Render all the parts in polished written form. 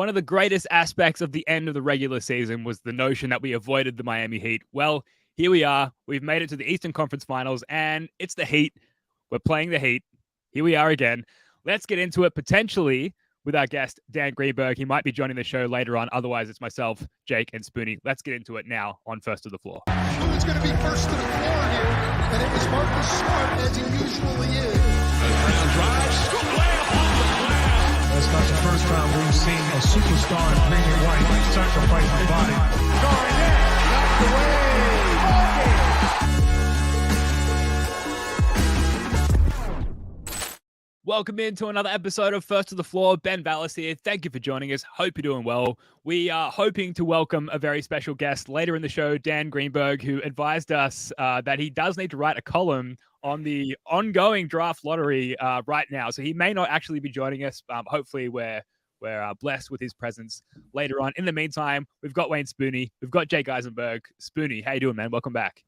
One of the greatest aspects of the end of the regular season was the notion that we avoided the Miami Heat. Well, here we are. We've made it to the Eastern Conference Finals, and it's the Heat. We're playing the Heat. Here we are again. Let's get into it potentially with our guest, Dan Greenberg. He might be joining the show later on. Otherwise, it's myself, Jake, and Spoonie. Let's get into it now on First to the Floor. Who is going to be first to the floor here? And it was Marcus Smart, as he usually is. Brown drives, scoop layup off the glass. That's not the first time we've seen a superstar in green and white sacrifice his body. Garnett, knocked away. Welcome into another episode of First to the Floor. Ben Vallis here. Thank you for joining us. Hope you're doing well. We are hoping to welcome a very special guest later in the show, Dan Greenberg, who advised us that he does need to write a column on the ongoing draft lottery right now. So he may not actually be joining us. Hopefully we're blessed with his presence later on. In the meantime, we've got Wayne Spoonie. We've got Jake Eisenberg. Spoonie, how you doing, man? Welcome back.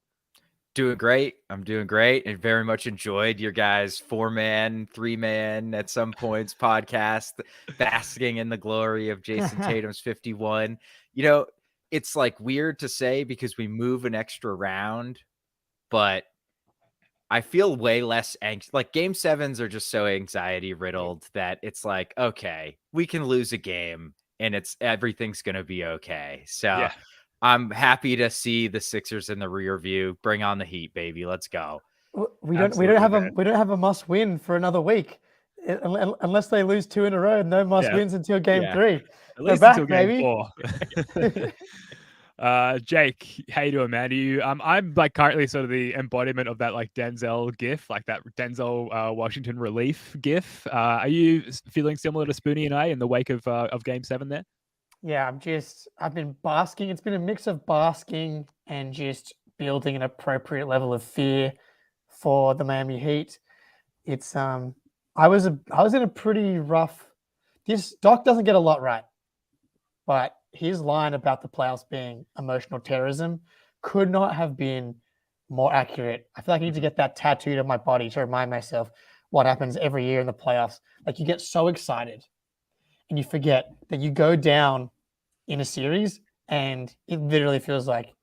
Doing great. I'm doing great and very much enjoyed your guys' 4-man, 3-man at some points podcast, basking in the glory of Jayson Tatum's 51. You know, it's like weird to say because we move an extra round, but I feel way less anxious. Like game 7s are just so anxiety riddled that it's like, okay, we can lose a game and everything's going to be okay. So yeah. I'm happy to see the Sixers in the rear view. Bring on the Heat, baby. Let's go. We don't have a must win for another week unless they lose 2 in a row. No must wins until game 3. At least until game 4. Jake, how you doing, man? I'm like currently sort of the embodiment of that like Denzel gif, like that Denzel Washington relief gif. Are you feeling similar to Spoonie and I in the wake of game 7 there? Yeah, I've been basking. It's been a mix of basking and just building an appropriate level of fear for the Miami Heat. It's I was in a pretty rough. This Doc doesn't get a lot right, but his line about the playoffs being emotional terrorism could not have been more accurate. I feel like I need to get that tattooed on my body to remind myself what happens every year in the playoffs. Like you get so excited and you forget that you go down in a series and it literally feels like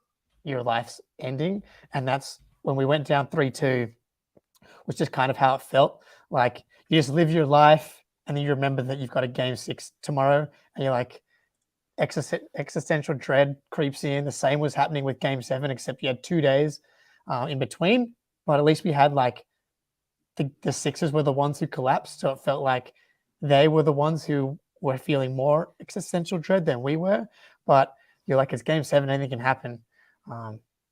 your life's ending. And that's when we went down 3-2, was just kind of how it felt. Like you just live your life and then you remember that you've got a game 6 tomorrow and you're like, existential dread creeps in. The same was happening with game 7, except you had 2 days in between. But at least we had like the Sixers were the ones who collapsed. So it felt like they were the ones who were feeling more existential dread than we were. But you're like, it's game 7, anything can happen.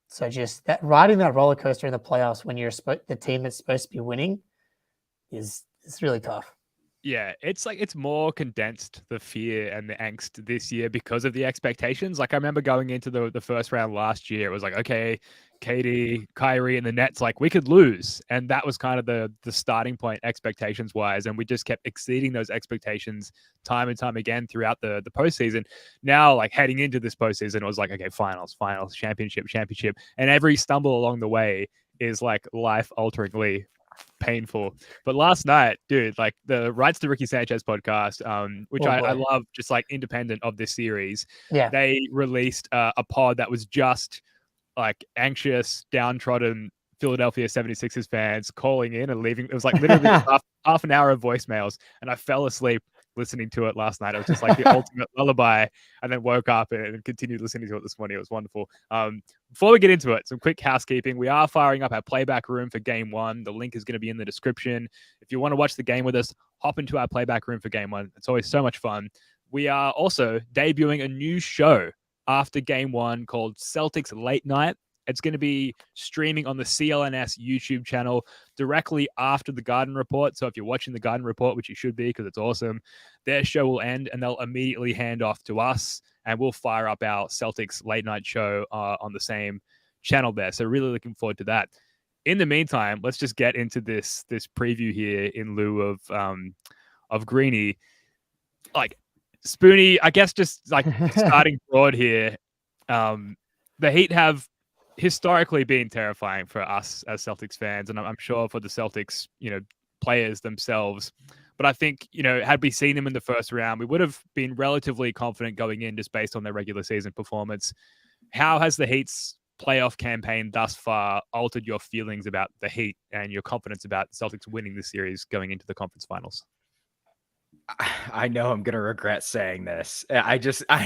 So just that riding that roller coaster in the playoffs when you're the team that's supposed to be winning it's really tough. Yeah, it's like it's more condensed, the fear and the angst this year because of the expectations. Like I remember going into the first round last year, it was like, okay, KD, Kyrie, and the Nets, like we could lose. And that was kind of the starting point expectations wise. And we just kept exceeding those expectations time and time again throughout the postseason. Now, like heading into this postseason, it was like, okay, finals, championship. And every stumble along the way is like life-alteringly painful. But last night, dude, like the Rights to Ricky Sanchez podcast, which I love, just like independent of this series, they released a pod that was just like anxious, downtrodden Philadelphia 76ers fans calling in and leaving. It was like literally half an hour of voicemails, and I fell asleep listening to it last night. It was just like the ultimate lullaby, and then woke up and continued listening to it this morning. It was wonderful. Before we get into it, some quick housekeeping. We are firing up our playback room for game 1. The link is going to be in the description. If you want to watch the game with us, hop into our playback room for game 1. It's always so much fun. We are also debuting a new show after game 1 called Celtics Late Night. It's going to be streaming on the CLNS YouTube channel directly after the Garden Report. So if you're watching the Garden Report, which you should be because it's awesome, their show will end and they'll immediately hand off to us and we'll fire up our Celtics Late Night show on the same channel there. So really looking forward to that. In the meantime, let's just get into this preview here in lieu of Greenie. Like Spoonie, I guess just like starting broad here, the Heat have historically been terrifying for us as Celtics fans, and I'm sure for the Celtics, players themselves. But I think, had we seen them in the first round, we would have been relatively confident going in just based on their regular season performance. How has the Heat's playoff campaign thus far altered your feelings about the Heat and your confidence about Celtics winning the series going into the conference finals? I know I'm going to regret saying this. I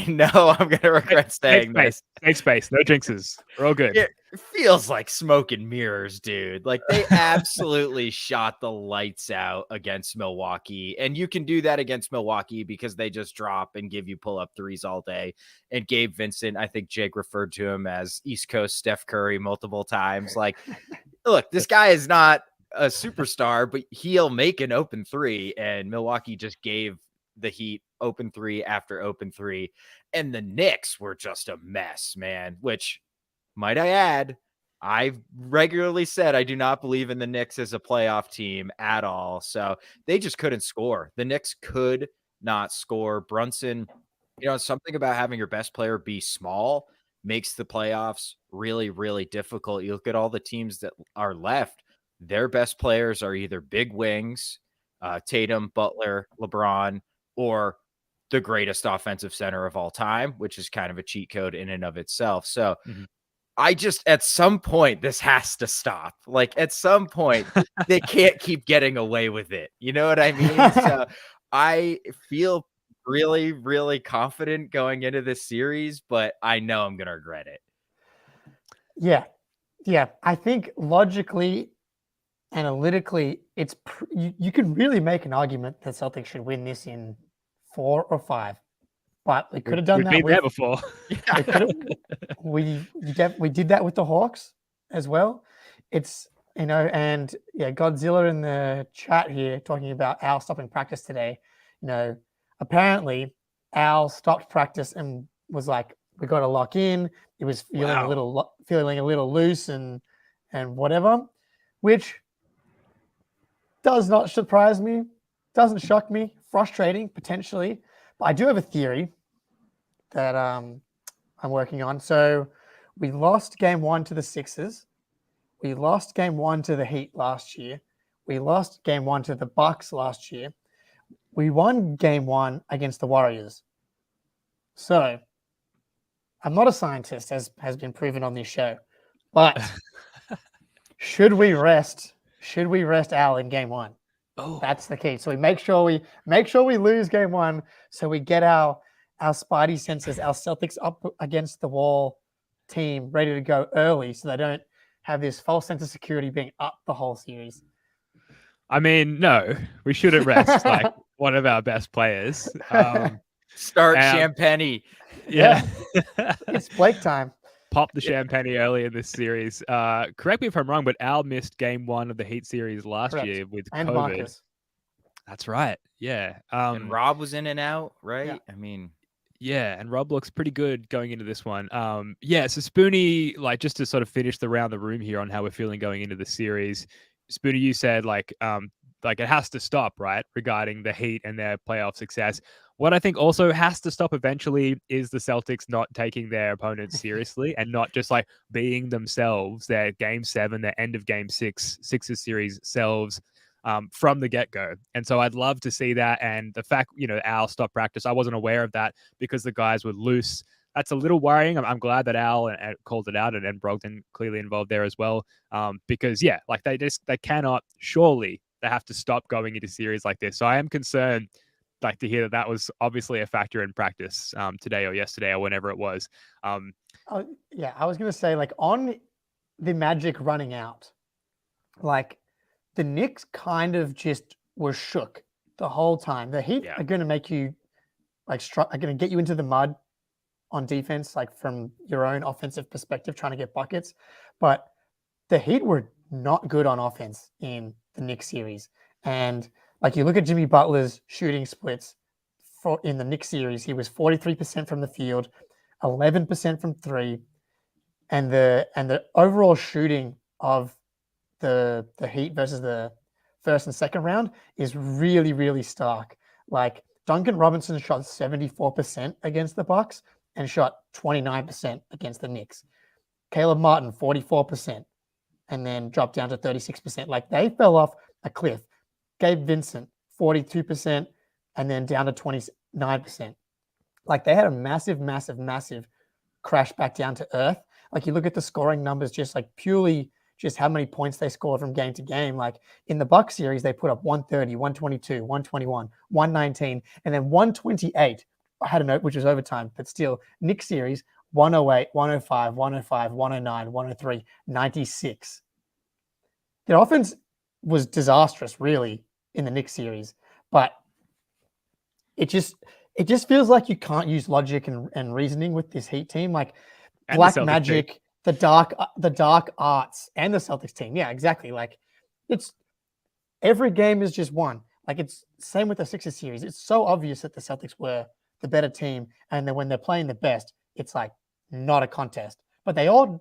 know I'm going to regret saying this. Safe space. No jinxes. We're all good. It feels like smoke and mirrors, dude. Like they absolutely shot the lights out against Milwaukee. And you can do that against Milwaukee because they just drop and give you pull-up threes all day. And Gabe Vincent, I think Jake referred to him as East Coast Steph Curry multiple times. Like, look, this guy is not a superstar, but he'll make an open three, and Milwaukee just gave the Heat open three after open three, and the Knicks were just a mess, man, which, might I add, I've regularly said I do not believe in the Knicks as a playoff team at all. So they just couldn't score. The Knicks could not score. Brunson, something about having your best player be small makes the playoffs really, really difficult. You look at all the teams that are left, their best players are either big wings, Tatum, Butler, LeBron, or the greatest offensive center of all time, which is kind of a cheat code in and of itself. So at some point, this has to stop. Like at some point, they can't keep getting away with it. You know what I mean? So I feel really, really confident going into this series, but I know I'm going to regret it. Yeah. Yeah. I think logically, analytically, you can really make an argument that Celtics should win this in 4 or 5, but we could have done that. We've been there before. We did that with the Hawks as well. It's and Godzilla in the chat here talking about Al stopping practice today. Apparently Al stopped practice and was like, "We got to lock in." He was feeling a little loose and whatever, which does not surprise me, doesn't shock me, frustrating potentially. But I do have a theory that I'm working on. So we lost game 1 to the Sixers. We lost game 1 to the Heat last year. We lost game 1 to the Bucks last year. We won game 1 against the Warriors. So I'm not a scientist, as has been proven on this show, but should we rest Al in game 1? Oh, that's the key. So we make sure we lose game 1, so we get our spidey senses, our Celtics up against the wall team ready to go early, so they don't have this false sense of security being up the whole series. I mean, no, we shouldn't rest like one of our best players. Start Champagne. Yeah. It's Blake time. Pop the champagne early in this series. Correct me if I'm wrong, but Al missed game 1 of the Heat series last year with and COVID. Marcus. That's right. Yeah. And Rob was in and out, right? Yeah. I mean, yeah, and Rob looks pretty good going into this one. So Spoonie, like just to sort of finish around the room here on how we're feeling going into the series. Spoonie, you said like it has to stop, right? Regarding the Heat and their playoff success. What I think also has to stop eventually is the Celtics not taking their opponents seriously and not just like being themselves, their game 7, their end of game 6, Sixers series selves from the get-go. And so I'd love to see that. And the fact, Al stopped practice, I wasn't aware of that because the guys were loose. That's a little worrying. I'm glad that Al called it out and Brogdon clearly involved there as well. Because they cannot, surely they have to stop going into series like this. So I am concerned to hear that was obviously a factor in practice today or yesterday or whenever it was. I was going to say, like, on the Magic running out, like, the Knicks kind of just were shook the whole time. The Heat are going to make you, are going to get you into the mud on defense, like, from your own offensive perspective, trying to get buckets. But the Heat were not good on offense in the Knicks series. And like, you look at Jimmy Butler's shooting splits in the Knicks series, he was 43% from the field, 11% from 3, and the overall shooting of the Heat versus the first and second round is really, really stark. Like, Duncan Robinson shot 74% against the Bucks and shot 29% against the Knicks. Caleb Martin, 44%, and then dropped down to 36%. Like, they fell off a cliff. Gabe Vincent, 42%, and then down to 29%. Like they had a massive crash back down to earth. Like you look at the scoring numbers, just like purely just how many points they scored from game to game. Like in the Bucks series, they put up 130, 122, 121, 119, and then 128. I had a note, which was overtime, but still, Knicks series, 108, 105, 105, 109, 103, 96. Their offense was disastrous, really, in the Knicks series, but it just feels like you can't use logic and reasoning with this Heat team. Like And black the Celtics magic, team. the dark arts, and the Celtics team. Yeah, exactly. Like it's every game is just one. Like it's same with the Sixers series. It's so obvious that the Celtics were the better team, and then when they're playing the best, it's like not a contest. But the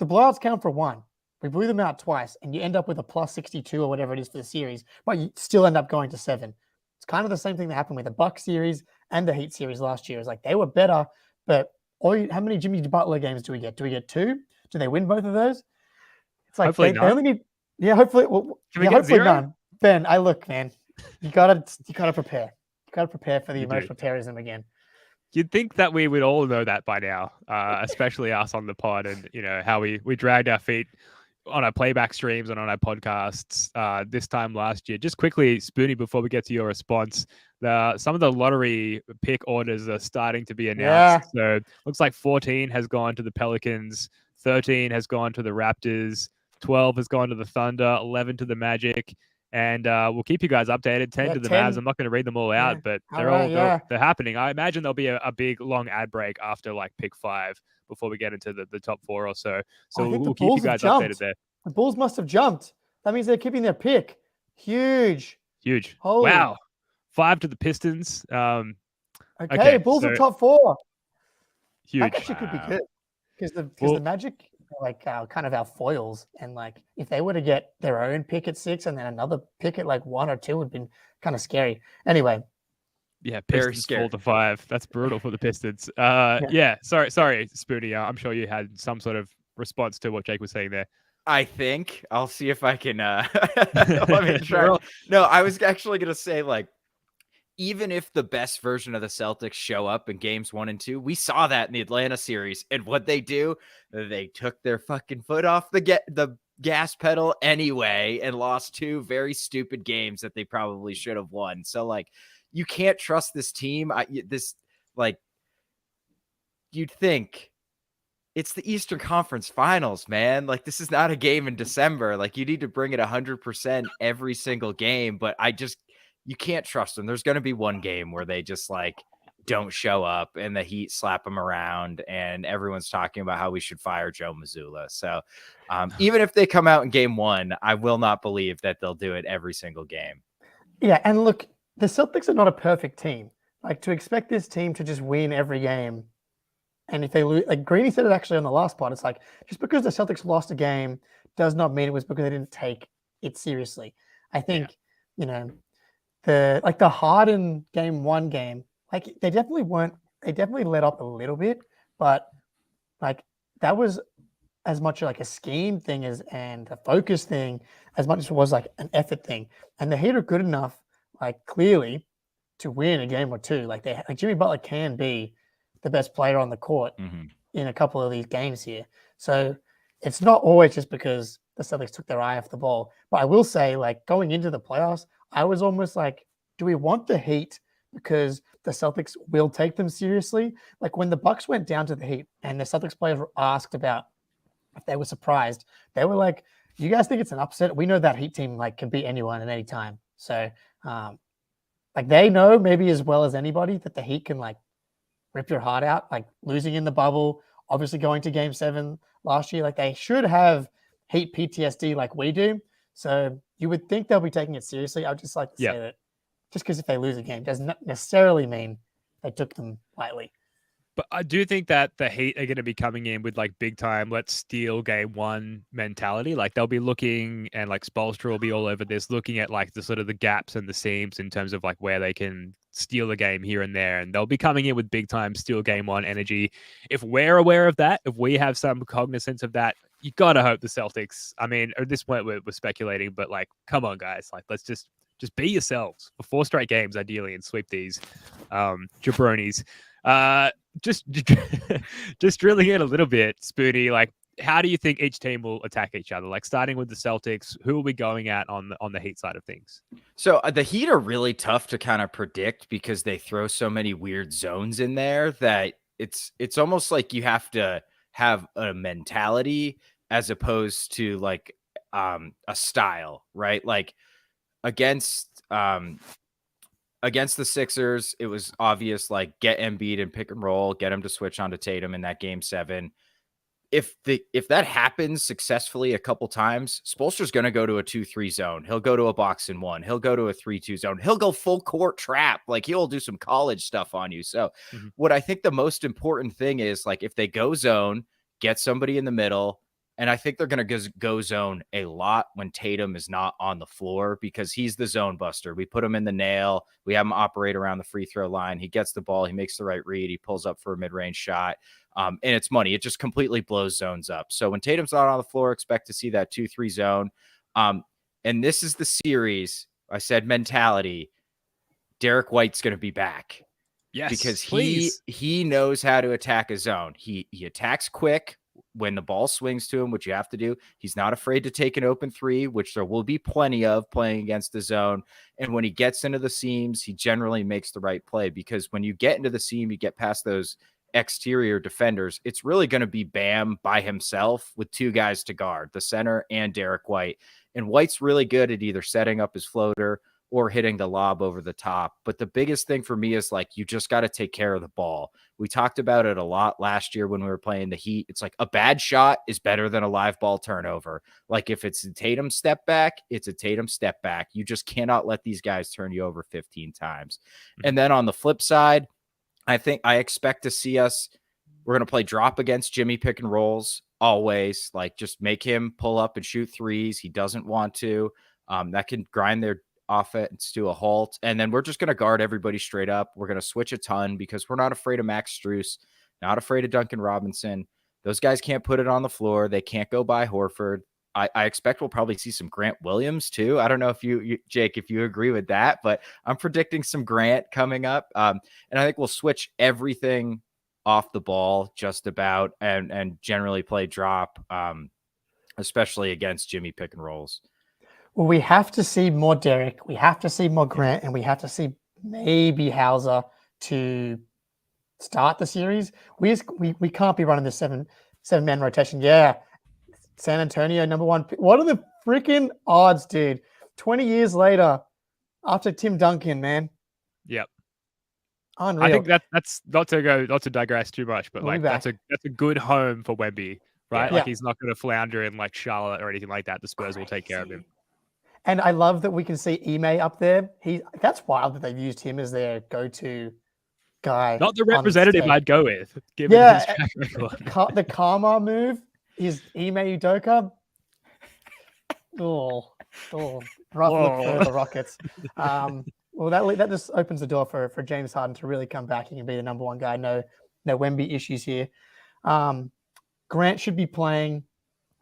blowouts count for one. We blew them out twice, and you end up with a plus 62 or whatever it is for the series, but you still end up going to 7. It's kind of the same thing that happened with the Bucks series and the Heat series last year. It's like they were better, but how many Jimmy Butler games do we get? Do we get 2? Do they win both of those? It's like Hopefully they only need. Yeah, hopefully. Well, Can we get hopefully 0? none. Ben, man. You gotta prepare. You gotta prepare for the You do. emotional terrorism again. You'd think that we would all know that by now, especially us on the pod, and how we dragged our feet on our playback streams and on our podcasts this time last year. Just quickly, Spoonie, before we get to your response, some of the lottery pick orders are starting to be announced. Yeah. So looks like 14 has gone to the Pelicans, 13 has gone to the Raptors, 12 has gone to the Thunder, 11 to the Magic. And we'll keep you guys updated. 10 to the 10. Mavs. I'm not going to read them all out, but All they're happening. I imagine there'll be a big long ad break after like pick 5 before we get into the top 4 or so. So we'll keep you guys updated there. The Bulls must have jumped. That means they're keeping their pick. Huge. Holy. Wow. 5 to the Pistons. Okay, Bulls are top 4. Huge. That actually could be good because the Magic are like kind of our foils, and like if they were to get their own pick at 6 and then another pick at like 1 or 2 would have been kind of scary. Anyway. Yeah, Pistons fall to 5. That's brutal for the Pistons. Yeah. Sorry, Spoonie. I'm sure you had some sort of response to what Jake was saying there. I think I'll see if I can. Let me try. No, I was actually gonna say like, even if the best version of the Celtics show up in games 1 and 2, we saw that in the Atlanta series, and what they do, they took their fucking foot off the gas pedal anyway and lost 2 very stupid games that they probably should have won. So like, you can't trust this team. You'd think it's the Eastern Conference Finals, man. Like, this is not a game in December. Like, you need to bring it 100% every single game, but you can't trust them. There's going to be one game where they just like don't show up and the Heat slap them around and everyone's talking about how we should fire Joe Mazzulla. So even if they come out in game 1, I will not believe that they'll do it every single game. Yeah. And look, the Celtics are not a perfect team. Like, to expect this team to just win every game, and if they lose, like Greenie said it actually on the last part, it's like, just because the Celtics lost a game does not mean it was because they didn't take it seriously. I think, the Harden game 1 game, like they definitely let up a little bit, but like that was as much like a scheme thing and a focus thing as much as it was like an effort thing. And the Heat are good enough, like clearly, to win a game or 2. Like Jimmy Butler can be the best player on the court in a couple of these games here. So it's not always just because the Celtics took their eye off the ball. But I will say, like, going into the playoffs, I was almost like, do we want the Heat because the Celtics will take them seriously? Like when the Bucks went down to the Heat and the Celtics players were asked about if they were surprised, they were like, you guys think it's an upset? We know that Heat team like can beat anyone at any time. So like they know maybe as well as anybody that the Heat can like rip your heart out, like losing in the bubble, obviously going to game 7 last year. Like they should have Heat PTSD like we do. So you would think they'll be taking it seriously. I would just like to say that just because if they lose a game does not necessarily mean they took them lightly. But I do think that the Heat are going to be coming in with like big time, let's steal game 1 mentality. Like they'll be looking, and like Spoelstra will be all over this, looking at like the sort of the gaps and the seams in terms of like where they can steal a game here and there. And they'll be coming in with big time steal game 1 energy. If we're aware of that, if we have some cognizance of that, you got to hope the Celtics, I mean, at this point we're speculating, but like, come on guys, like let's just just be yourselves for 4 straight games, ideally, and sweep these jabronis. Just just drilling in a little bit, Spoonie, like, how do you think each team will attack each other? Like, starting with the Celtics, who are we going at on the Heat side of things? So the Heat are really tough to kind of predict because they throw so many weird zones in there that it's almost like you have to have a mentality as opposed to like a style, right? Like against the Sixers, it was obvious, like, get Embiid and pick and roll, get him to switch onto Tatum in that game 7. If that happens successfully a couple times, Spoelstra's going to go to a 2-3 zone. He'll go to a box and 1. He'll go to a 3-2 zone. He'll go full court trap. Like, he'll do some college stuff on you. So what I think the most important thing is, like, if they go zone, get somebody in the middle. And I think they're going to go zone a lot when Tatum is not on the floor because he's the zone buster. We put him in the nail. We have him operate around the free throw line. He gets the ball. He makes the right read. He pulls up for a mid-range shot. And it's money. It just completely blows zones up. So when Tatum's not on the floor, expect to see that 2-3 zone. And this is the series. I said mentality. Derek White's going to be back. Yes, because please. he knows how to attack a zone. He attacks quick when the ball swings to him, which you have to do. He's not afraid to take an open 3, which there will be plenty of playing against the zone. And when he gets into the seams, he generally makes the right play because when you get into the seam, you get past those exterior defenders. It's really going to be Bam by himself with 2 guys to guard, the center and Derek White. And White's really good at either setting up his floater or hitting the lob over the top. But the biggest thing for me is, like, you just got to take care of the ball. We talked about it a lot last year when we were playing the Heat. It's like a bad shot is better than a live ball turnover. Like, if it's a Tatum step back, it's a Tatum step back. You just cannot let these guys turn you over 15 times. And then on the flip side, I expect to see we're going to play drop against Jimmy pick and rolls always. Like, just make him pull up and shoot threes. He doesn't want to. That can grind their offense to a halt. And then we're just going to guard everybody straight up. We're going to switch a ton because we're not afraid of Max Strus, not afraid of Duncan Robinson. Those guys can't put it on the floor. They can't go by Horford. I expect we'll probably see some Grant Williams too. I don't know if you Jake, if you agree with that, but I'm predicting some Grant coming up. And I think we'll switch everything off the ball just about and generally play drop, especially against Jimmy pick and rolls. Well, we have to see more Derek. We have to see more Grant, and we have to see maybe Hauser to start the series. We can't be running the seven-man rotation. Yeah, San Antonio, number 1. What are the freaking odds, dude? 20 years later, after Tim Duncan, man. Yep. Unreal. I think that's not to digress too much, but like that's a good home for Wemby, right? Yeah. Like, he's not going to flounder in like Charlotte or anything like that. The Spurs will take care of him. And I love that we can see Ime up there. That's wild that they've used him as their go-to guy. Not the representative I'd go with, given his track record. The karma move is Ime Udoka. Rough look for the Rockets. Well, that just opens the door for James Harden to really come back. He can be the number 1 guy. No Wemby issues here. Grant should be playing.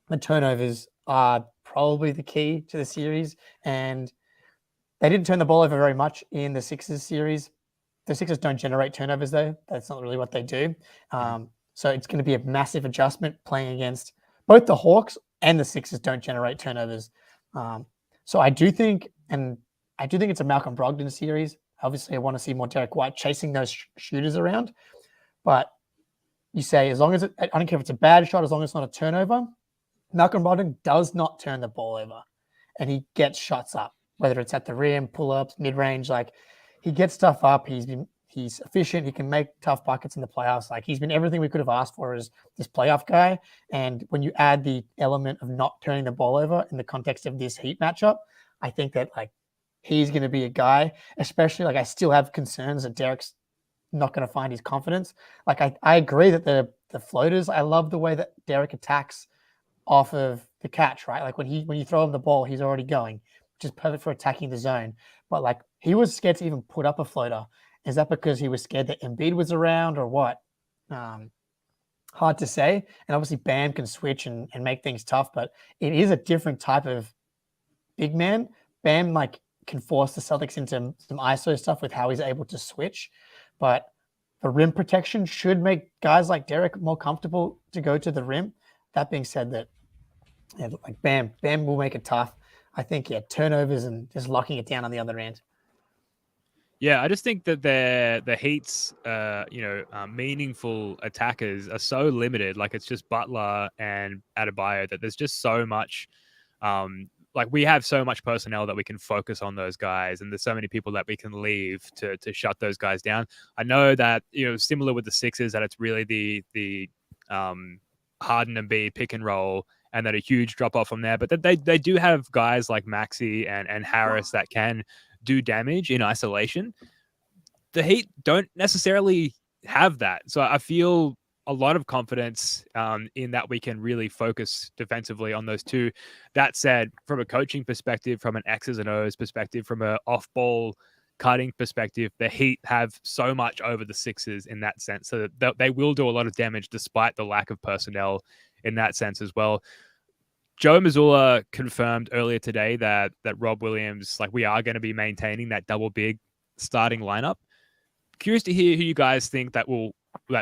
The turnovers are probably the key to the series, and they didn't turn the ball over very much in the Sixers series. The Sixers don't generate turnovers, though. That's not really what they do. So it's going to be a massive adjustment playing against both the Hawks and the Sixers don't generate turnovers. So I do think it's a Malcolm Brogdon series. Obviously, I want to see more Derek White chasing those shooters around. But you say, as long as I don't care if it's a bad shot, as long as it's not a turnover, Malcolm Brogdon does not turn the ball over, and he gets shots up, whether it's at the rim, pull-ups, mid-range. Like, he gets stuff up. He's efficient. He can make tough buckets in the playoffs. Like, he's been everything we could have asked for as this playoff guy. And when you add the element of not turning the ball over in the context of this Heat matchup, I think that, like, he's going to be a guy, especially, like, I still have concerns that Derek's not going to find his confidence. Like, I agree that the floaters, I love the way that Derek attacks off of the catch, right? Like, when you throw him the ball, he's already going, which is perfect for attacking the zone. But, like, he was scared to even put up a floater. Is that because he was scared that Embiid was around or what? Hard to say. And obviously Bam can switch and make things tough, but it is a different type of big man. Bam, like, can force the Celtics into some ISO stuff with how he's able to switch. But the rim protection should make guys like Derek more comfortable to go to the rim. That being said, like Bam will make it tough. I think, turnovers and just locking it down on the other end. Yeah, I just think that the Heat's meaningful attackers are so limited. Like it's just Butler and Adebayo that there's just so much. Like we have so much personnel that we can focus on those guys, and there's so many people that we can leave to shut those guys down. I know that similar with the Sixers, that it's really the Harden and B pick and roll, and that a huge drop off from there. But they do have guys like Maxey and Harris that can do damage in isolation. The Heat don't necessarily have that. So I feel a lot of confidence in that we can really focus defensively on those two. That said, from a coaching perspective, from an X's and O's perspective, from an off-ball cutting perspective, the Heat have so much over the Sixers in that sense. So that they will do a lot of damage despite the lack of personnel in that sense as well. Joe Mazzulla confirmed earlier today that Rob Williams, like we are going to be maintaining that double big starting lineup. Curious to hear who you guys think that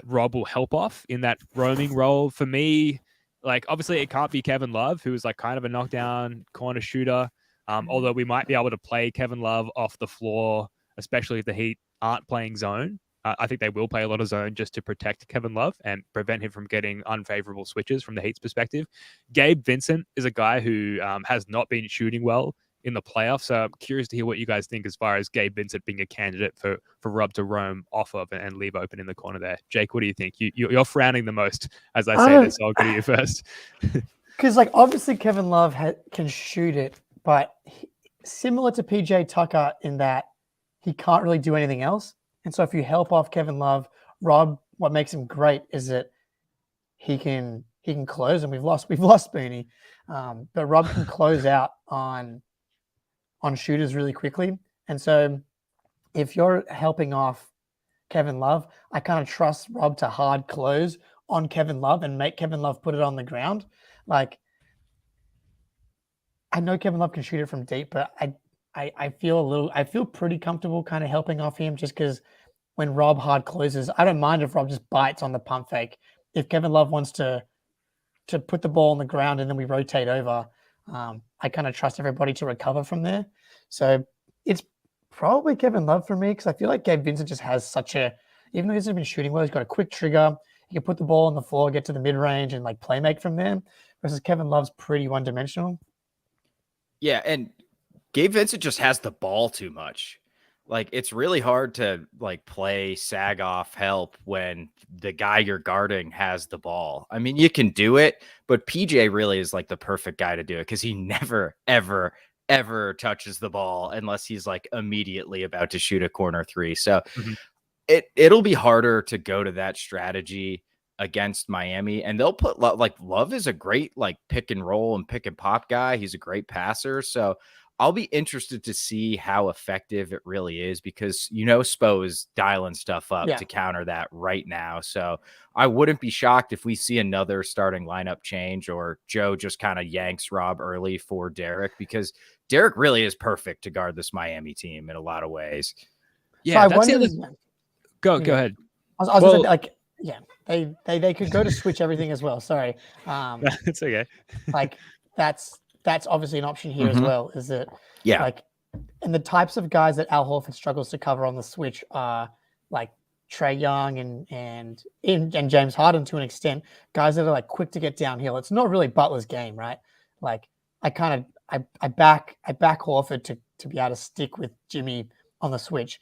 Rob will help off in that roaming role. For me, like obviously it can't be Kevin Love, who is like kind of a knockdown corner shooter. Although we might be able to play Kevin Love off the floor, especially if the Heat aren't playing zone. I think they will play a lot of zone just to protect Kevin Love and prevent him from getting unfavorable switches from the Heat's perspective. Gabe Vincent is a guy who has not been shooting well in the playoffs. So I'm curious to hear what you guys think as far as Gabe Vincent being a candidate for Rob to roam off of and leave open in the corner there. Jake, what do you think? You're frowning the most as I say this, so I'll go to you first. Because like obviously Kevin Love can shoot it, but similar to PJ Tucker in that he can't really do anything else. And so if you help off Kevin Love, Rob, what makes him great is that he can close, and we've lost Booney, but Rob can close out on shooters really quickly. And so if you're helping off Kevin Love, I kind of trust Rob to hard close on Kevin Love and make Kevin Love put it on the ground. Like I know Kevin Love can shoot it from deep, but I feel pretty comfortable kind of helping off him just because when Rob hard closes, I don't mind if Rob just bites on the pump fake. If Kevin Love wants to put the ball on the ground and then we rotate over, I kind of trust everybody to recover from there. So it's probably Kevin Love for me because I feel like Gabe Vincent just has even though he hasn't been shooting well, he's got a quick trigger. He can put the ball on the floor, get to the mid-range and like play make from there versus Kevin Love's pretty one-dimensional. Yeah, and Gabe Vincent just has the ball too much. Like it's really hard to like play sag off help when the guy you're guarding has the ball. I mean, you can do it, but PJ really is like the perfect guy to do it because he never, ever, ever touches the ball unless he's like immediately about to shoot a corner three. So it'll be harder to go to that strategy against Miami, and they'll put like Love is a great like pick and roll and pick and pop guy. He's a great passer. So I'll be interested to see how effective it really is because, Spo is dialing stuff up to counter that right now. So I wouldn't be shocked if we see another starting lineup change or Joe just kind of yanks Rob early for Derek because Derek really is perfect to guard this Miami team in a lot of ways. Yeah, so Go ahead. I was gonna say, like, yeah, they could go to switch everything as well. Sorry. It's okay. Like that's obviously an option here as well. Is that like, and the types of guys that Al Horford struggles to cover on the switch are like Trae Young and James Harden to an extent, guys that are like quick to get downhill. It's not really Butler's game, right? Like I back Horford to be able to stick with Jimmy on the switch.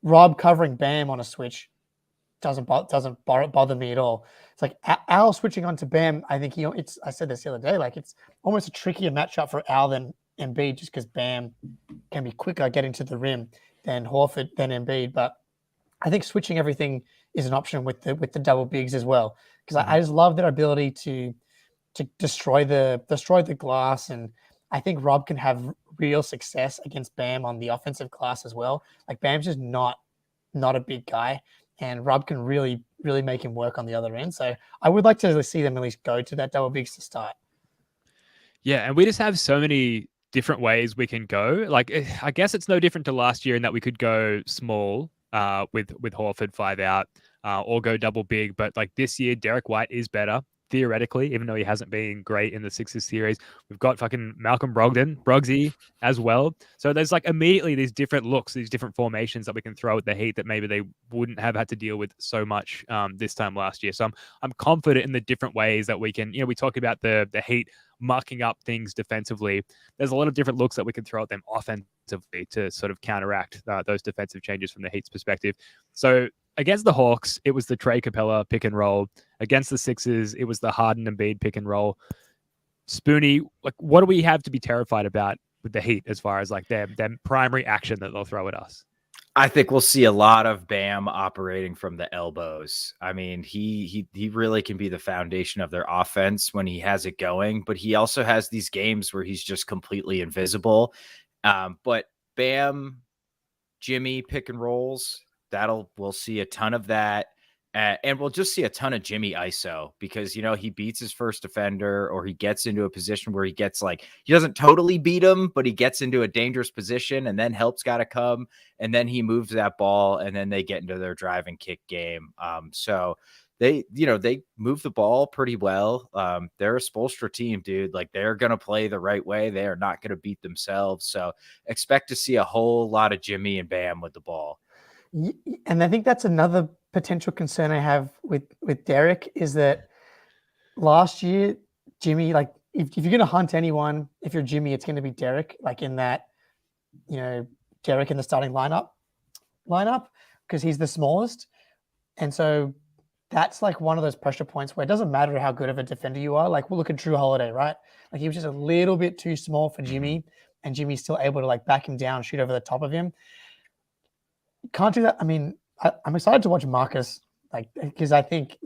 Rob covering Bam on a switch doesn't bother me at all. It's like Al switching on to Bam. I think I said this the other day, like it's almost a trickier matchup for Al than Embiid just because Bam can be quicker getting to the rim than Horford, than Embiid. But I think switching everything is an option with the double bigs as well. Because I just love their ability to destroy the glass. And I think Rob can have real success against Bam on the offensive glass as well. Like Bam's just not a big guy. And Rob can really, really make him work on the other end. So I would like to see them at least go to that double bigs to start. Yeah, and we just have so many different ways we can go. Like, I guess it's no different to last year in that we could go small with Horford 5 out or go double big. But like this year, Derek White is better theoretically, even though he hasn't been great in the Sixers series. We've got fucking Malcolm Brogdon as well. So there's like immediately these different looks, these different formations that we can throw at the Heat that maybe they wouldn't have had to deal with so much this time last year. So I'm confident in the different ways that we can, we talk about the Heat mucking up things defensively. There's a lot of different looks that we can throw at them offensively to sort of counteract those defensive changes from the Heat's perspective. So against the Hawks, it was the Trey Capella pick and roll. Against the Sixers, it was the Harden and Embiid pick and roll. Spoonie, like, what do we have to be terrified about with the Heat as far as like their primary action that they'll throw at us? I think we'll see a lot of Bam operating from the elbows. I mean, he really can be the foundation of their offense when he has it going, but he also has these games where he's just completely invisible. But Bam, Jimmy pick and rolls, we'll see a ton of that. And we'll just see a ton of Jimmy ISO because, he beats his first defender or he gets into a position where he gets he doesn't totally beat him, but he gets into a dangerous position and then help's got to come. And then he moves that ball and then they get into their drive and kick game. So they move the ball pretty well. They're a Spoelstra team, dude. Like, they're going to play the right way. They are not going to beat themselves. So expect to see a whole lot of Jimmy and Bam with the ball. And I think that's another potential concern I have with Derek is that last year, Jimmy, like if you're going to hunt anyone, if you're Jimmy, it's going to be Derek, like in that, Derek in the starting lineup because he's the smallest. And so that's like one of those pressure points where it doesn't matter how good of a defender you are. Like, we'll look at Drew Holiday, right? Like, he was just a little bit too small for Jimmy and Jimmy's still able to like back him down, shoot over the top of him. Can't do that. I mean, I'm excited to watch Marcus, because I think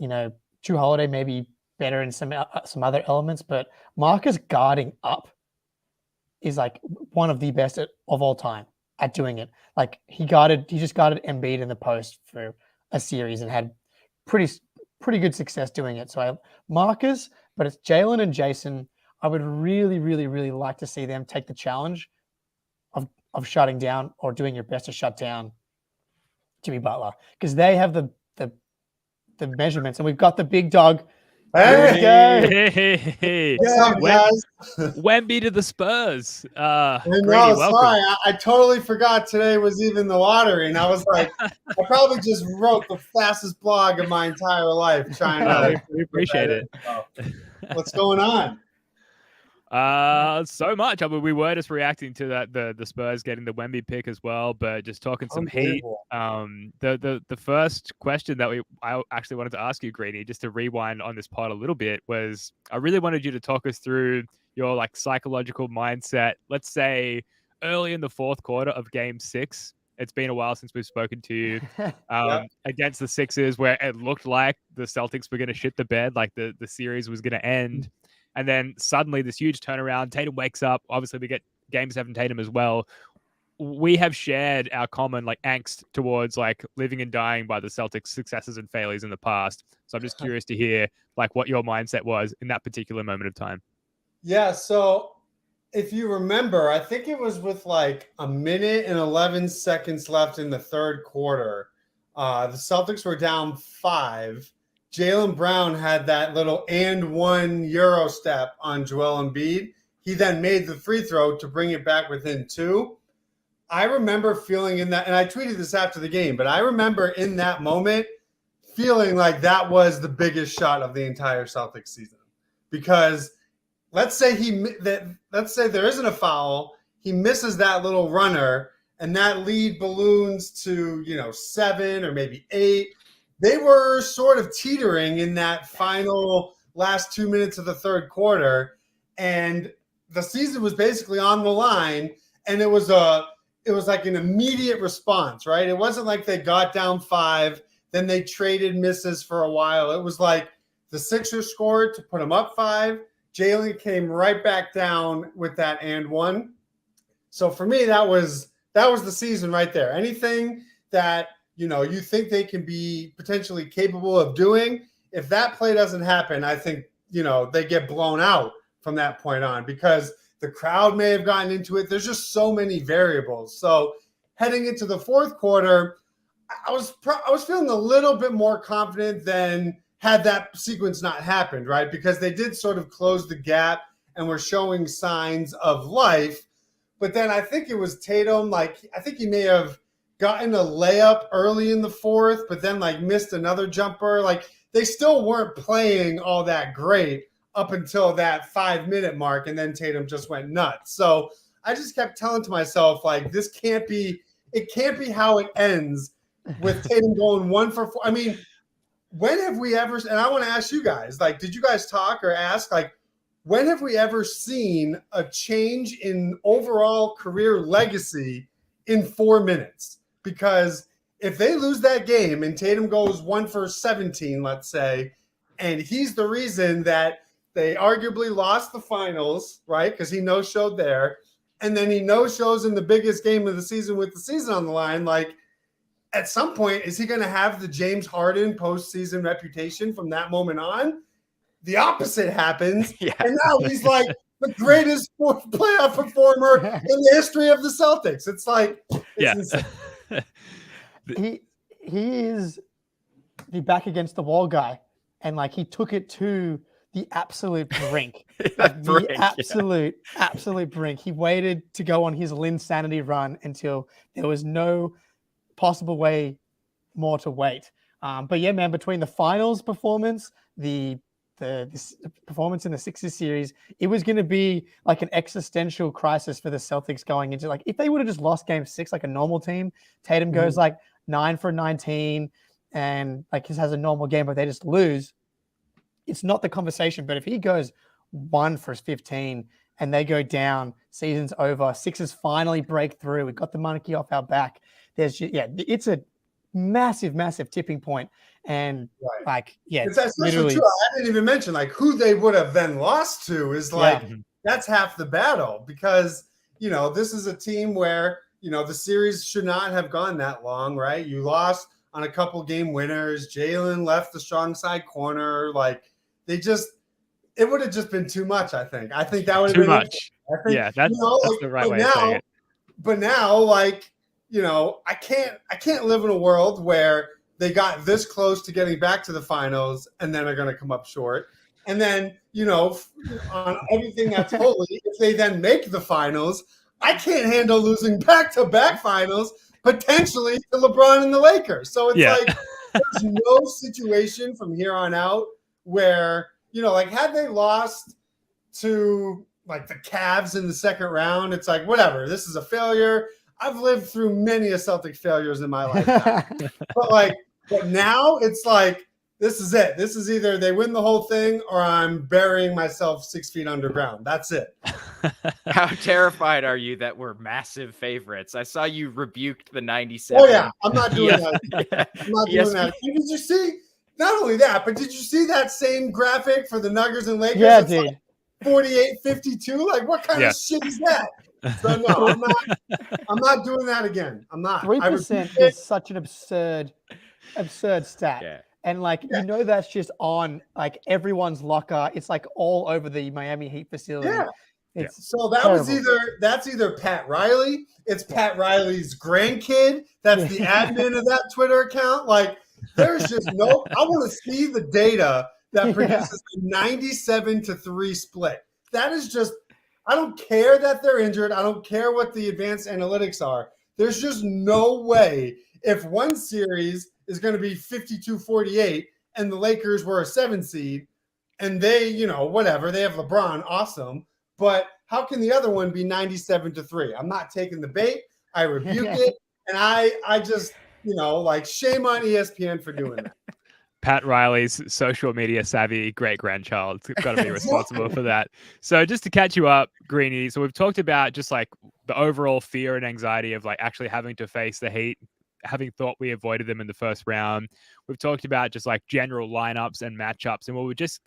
Drew Holiday may be better in some other elements, but Marcus guarding up is like one of the best of all time at doing it. Like, he just guarded Embiid in the post for a series and had pretty good success doing it. So Marcus, but it's Jalen and Jayson. I would really, really, really like to see them take the challenge of shutting down or doing your best to shut down Jimmy Butler, because they have the measurements, and we've got the big dog. Hey. What's up, guys? Wemby to the Spurs. Welcome. Sorry, I totally forgot today was even the lottery, and I was like, I probably just wrote the fastest blog of my entire life trying to. We appreciate it. What's going on? So much. I mean, we were just reacting to that the Spurs getting the Wemby pick as well, but just talking some Heat. The first question that I actually wanted to ask you, Greenie, just to rewind on this pod a little bit, was I really wanted you to talk us through your like psychological mindset. Let's say early in the fourth quarter of Game 6. It's been a while since we've spoken to you against the Sixers, where it looked like the Celtics were going to shit the bed, like the series was going to end. And then suddenly this huge turnaround, Tatum wakes up. Obviously, we get Game 7 Tatum as well. We have shared our common like angst towards like living and dying by the Celtics' successes and failures in the past. So I'm just curious to hear like what your mindset was in that particular moment of time. Yeah, so if you remember, I think it was with like a minute and 11 seconds left in the third quarter. The Celtics were down 5. Jaylen Brown had that little and 1 Euro step on Joel Embiid. He then made the free throw to bring it back within 2. I remember feeling in that, and I tweeted this after the game, but I remember in that moment feeling like that was the biggest shot of the entire Celtics season. Because let's say there isn't a foul, he misses that little runner, and that lead balloons to 7 or maybe 8. They were sort of teetering in that final last 2 minutes of the third quarter, and the season was basically on the line. And it was like an immediate response, right? It wasn't like they got down 5, then they traded misses for a while. It was like the Sixers scored to put them up 5. Jalen came right back down with that and 1. So for me, that was the season right there. Anything that you think they can be potentially capable of doing, if that play doesn't happen, I think, they get blown out from that point on, because The crowd may have gotten into it. There's just so many variables. So heading into the fourth quarter, I was feeling a little bit more confident than had that sequence not happened, right? Because they did sort of close the gap and were showing signs of life. But then I think it was Tatum, like I think he may have gotten a layup early in the fourth, but then like missed another jumper. Like they still weren't playing all that great up until that 5-minute mark, and then Tatum just went nuts. So I just kept telling to myself, like, it can't be how it ends with Tatum going 1 for 4. I mean, when have we ever, and I want to ask you guys, like, did you guys talk or ask, like, when have we ever seen a change in overall career legacy in 4 minutes? Because if they lose that game and Tatum goes 1 for 17, let's say, and he's the reason that they arguably lost the finals, right? Because he no-showed there, and then he no-shows in the biggest game of the season with the season on the line, like, at some point, is he going to have the James Harden postseason reputation from that moment on? The opposite happens. Yeah. And now he's like the greatest playoff performer in the history of the Celtics. It's like, insane. He is the back against the wall guy. And like he took it to the absolute brink. Absolute brink. He waited to go on his Linsanity run until there was no possible way more to wait. But yeah, man, between the finals performance, the performance in the Sixers series, it was going to be like an existential crisis for the Celtics going into, like, if they would have just lost game 6 like a normal team, Tatum goes like 9 for 19 and like he has a normal game, but they just lose, it's not the conversation. But if he goes 1 for 15 and they go down, season's over, Sixers finally break through, we got the monkey off our back. It's a massive tipping point. And that's literally true. I didn't even mention like who they would have then lost to is like that's half the battle, because this is a team where the series should not have gone that long, right? You lost on a couple game winners. Jalen left the strong side corner. Like it would have just been too much. I think that would have been too much. That's the right way to say it. But now, like, I can't live in a world where they got this close to getting back to the finals and then are going to come up short. And then, on everything that's holy, if they then make the finals, I can't handle losing back-to-back finals, potentially to LeBron and the Lakers. So it's like there's no situation from here on out where, like had they lost to like the Cavs in the second round, it's like, whatever, this is a failure. I've lived through many a Celtic failures in my life. but now it's like, this is it. This is either they win the whole thing or I'm burying myself 6 feet underground. That's it. How terrified are you that we're massive favorites? I saw you rebuked the 97. Oh, yeah. I'm not doing that. I'm not doing that. Did you see? Not only that, but did you see that same graphic for the Nuggets and Lakers? Yeah, dude. Like 48-52? Like, what kind of shit is that? So, no, I'm not doing that again. I'm not. 3% is such an absurd stat. Yeah. And like, that's just on like everyone's locker. It's like all over the Miami Heat facility. Yeah. So that's either Pat Riley. It's Pat Riley's grandkid. That's the admin of that Twitter account. Like, there's just I want to see the data that produces a 97-3 split. That is just, I don't care that they're injured. I don't care what the advanced analytics are. There's just no way if one series is going to be 52-48 and the Lakers were a 7 seed and they, whatever, they have LeBron, awesome. But how can the other one be 97-3? I'm not taking the bait. I rebuke it. And I just, like, shame on ESPN for doing that. Pat Riley's social media savvy great-grandchild's got to be responsible for that. So just to catch you up, Greenie, so we've talked about just like the overall fear and anxiety of like actually having to face the Heat, having thought we avoided them in the first round. We've talked about just like general lineups and matchups, and we were just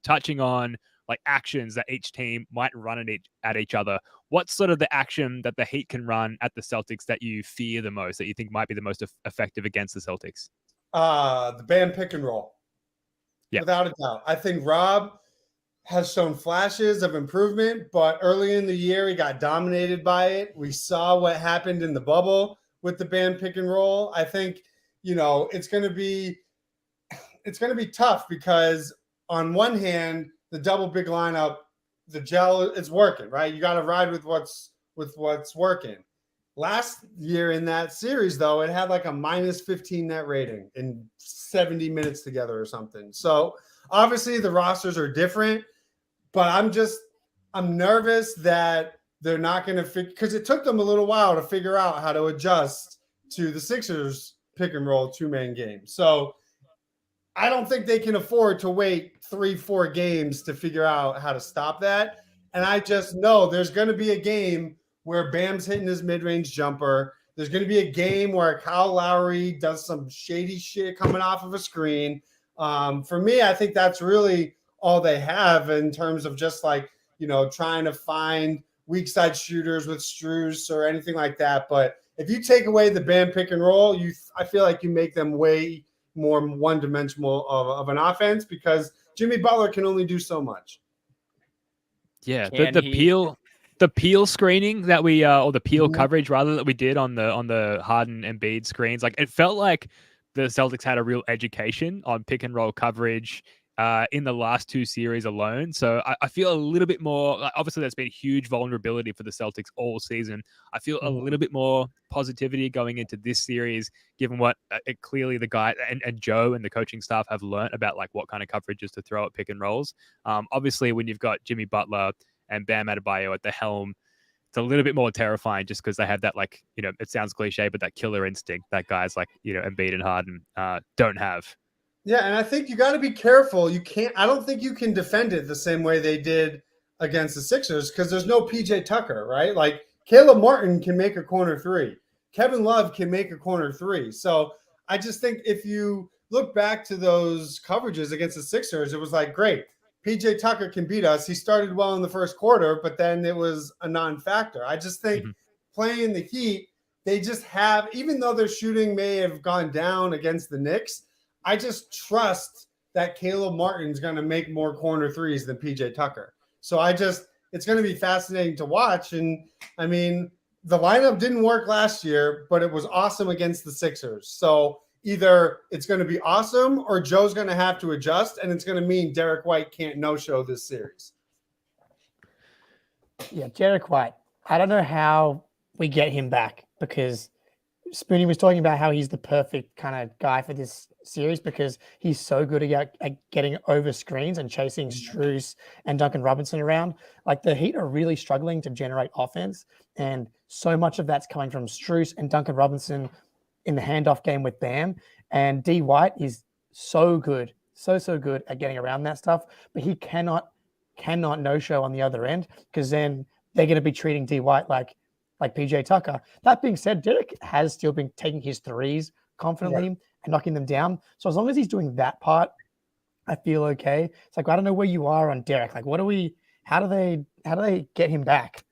touching on like actions that each team might run at each other. What's sort of the action that the Heat can run at the Celtics that you fear the most, that you think might be the most effective against the Celtics? The band pick and roll. Yeah. Without a doubt. I think Rob has shown flashes of improvement, but early in the year he got dominated by it. We saw what happened in the bubble with the Bam pick and roll. I think, it's going to be tough because on one hand, the double big lineup, the gel is working, right? You got to ride with what's working. Last year in that series, though, it had like a -15 net rating in 70 minutes together or something. So obviously the rosters are different, but I'm nervous that they're not going to because it took them a little while to figure out how to adjust to the Sixers pick and roll 2-man game. So I don't think they can afford to wait 3-4 games to figure out how to stop that. And I just know there's going to be a game where Bam's hitting his mid-range jumper. There's going to be a game where Kyle Lowry does some shady shit coming off of a screen. For me, I think that's really all they have in terms of just like, trying to find weak side shooters with Strus or anything like that. But if you take away the Bam pick and roll, I feel like you make them way more one-dimensional of an offense because Jimmy Butler can only do so much. Yeah, the peel screening that we or the peel coverage rather that we did on the Harden and Embiid screens, like it felt like the Celtics had a real education on pick and roll coverage in the last 2 series alone. So I feel a little bit more, obviously there's been huge vulnerability for the Celtics all season. I feel a little bit more positivity going into this series, given what clearly the guy and Joe and the coaching staff have learned about like what kind of coverages to throw at pick and rolls. Obviously when you've got Jimmy Butler and Bam Adebayo at the helm, it's a little bit more terrifying just because they have that, like, it sounds cliche, but that killer instinct that guys like, Embiid and Harden don't have. Yeah, and I think you got to be careful. I don't think you can defend it the same way they did against the Sixers because there's no PJ Tucker, right? Like Caleb Martin can make a corner 3. Kevin Love can make a corner 3. So I just think if you look back to those coverages against the Sixers, it was like, great, PJ Tucker can beat us. He started well in the first quarter, but then it was a non-factor. I just think playing the Heat, they just have, even though their shooting may have gone down against the Knicks, I just trust that Caleb Martin's going to make more corner 3s than PJ Tucker. So it's going to be fascinating to watch. And I mean, the lineup didn't work last year, but it was awesome against the Sixers. So either it's going to be awesome or Joe's going to have to adjust, and it's going to mean Derek White can't no-show this series. Yeah, Derek White. I don't know how we get him back because Spoonie was talking about how he's the perfect kind of guy for this series because he's so good at getting over screens and chasing Strus and Duncan Robinson around. Like the Heat are really struggling to generate offense, and so much of that's coming from Strus and Duncan Robinson in the handoff game with Bam. And D White is so good, so good at getting around that stuff, but he cannot no-show on the other end because then they're going to be treating D White like PJ Tucker. That being said, Derek has still been taking his threes confidently and knocking them down. So as long as he's doing that part, I feel okay. It's like, I don't know where you are on Derek. Like, how do they get him back?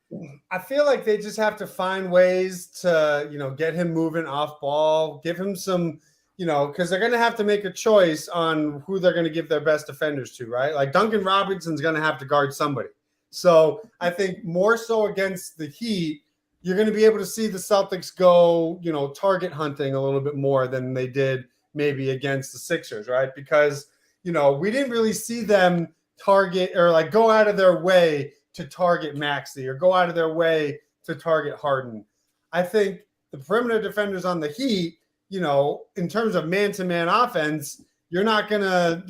I feel like they just have to find ways to, get him moving off ball, give him some, because they're going to have to make a choice on who they're going to give their best defenders to, right? Like Duncan Robinson's going to have to guard somebody. So I think more so against the Heat, you're going to be able to see the Celtics go, target hunting a little bit more than they did maybe against the Sixers, right? Because, we didn't really see them target or like go out of their way to target Maxey or go out of their way to target Harden. I think the perimeter defenders on the Heat, in terms of man-to-man offense, you're not gonna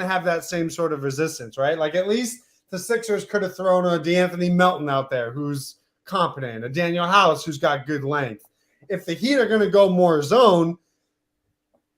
have that same sort of resistance, right? Like at least the Sixers could have thrown a DeAnthony Melton out there who's competent, a Daniel House who's got good length. If the Heat are going to go more zone,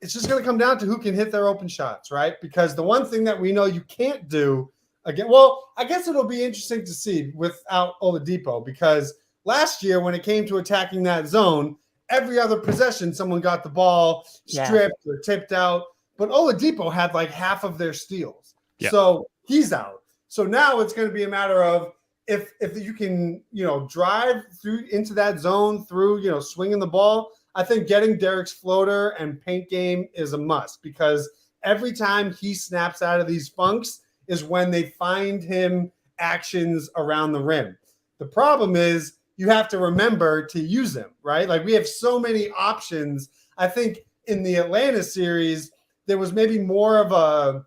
it's just going to come down to who can hit their open shots, right? Because the one thing that we know you can't do again, well, I guess it'll be interesting to see without Oladipo because last year when it came to attacking that zone, every other possession someone got the ball stripped or tipped out, but Oladipo had like half of their steals. Yeah. So he's out. So now it's going to be a matter of if you can, drive through into that zone through, swinging the ball, I think getting Derek's floater and paint game is a must because every time he snaps out of these funks, is when they find him actions around the rim. The problem is you have to remember to use them, right? Like we have so many options. I think in the Atlanta series, there was maybe more of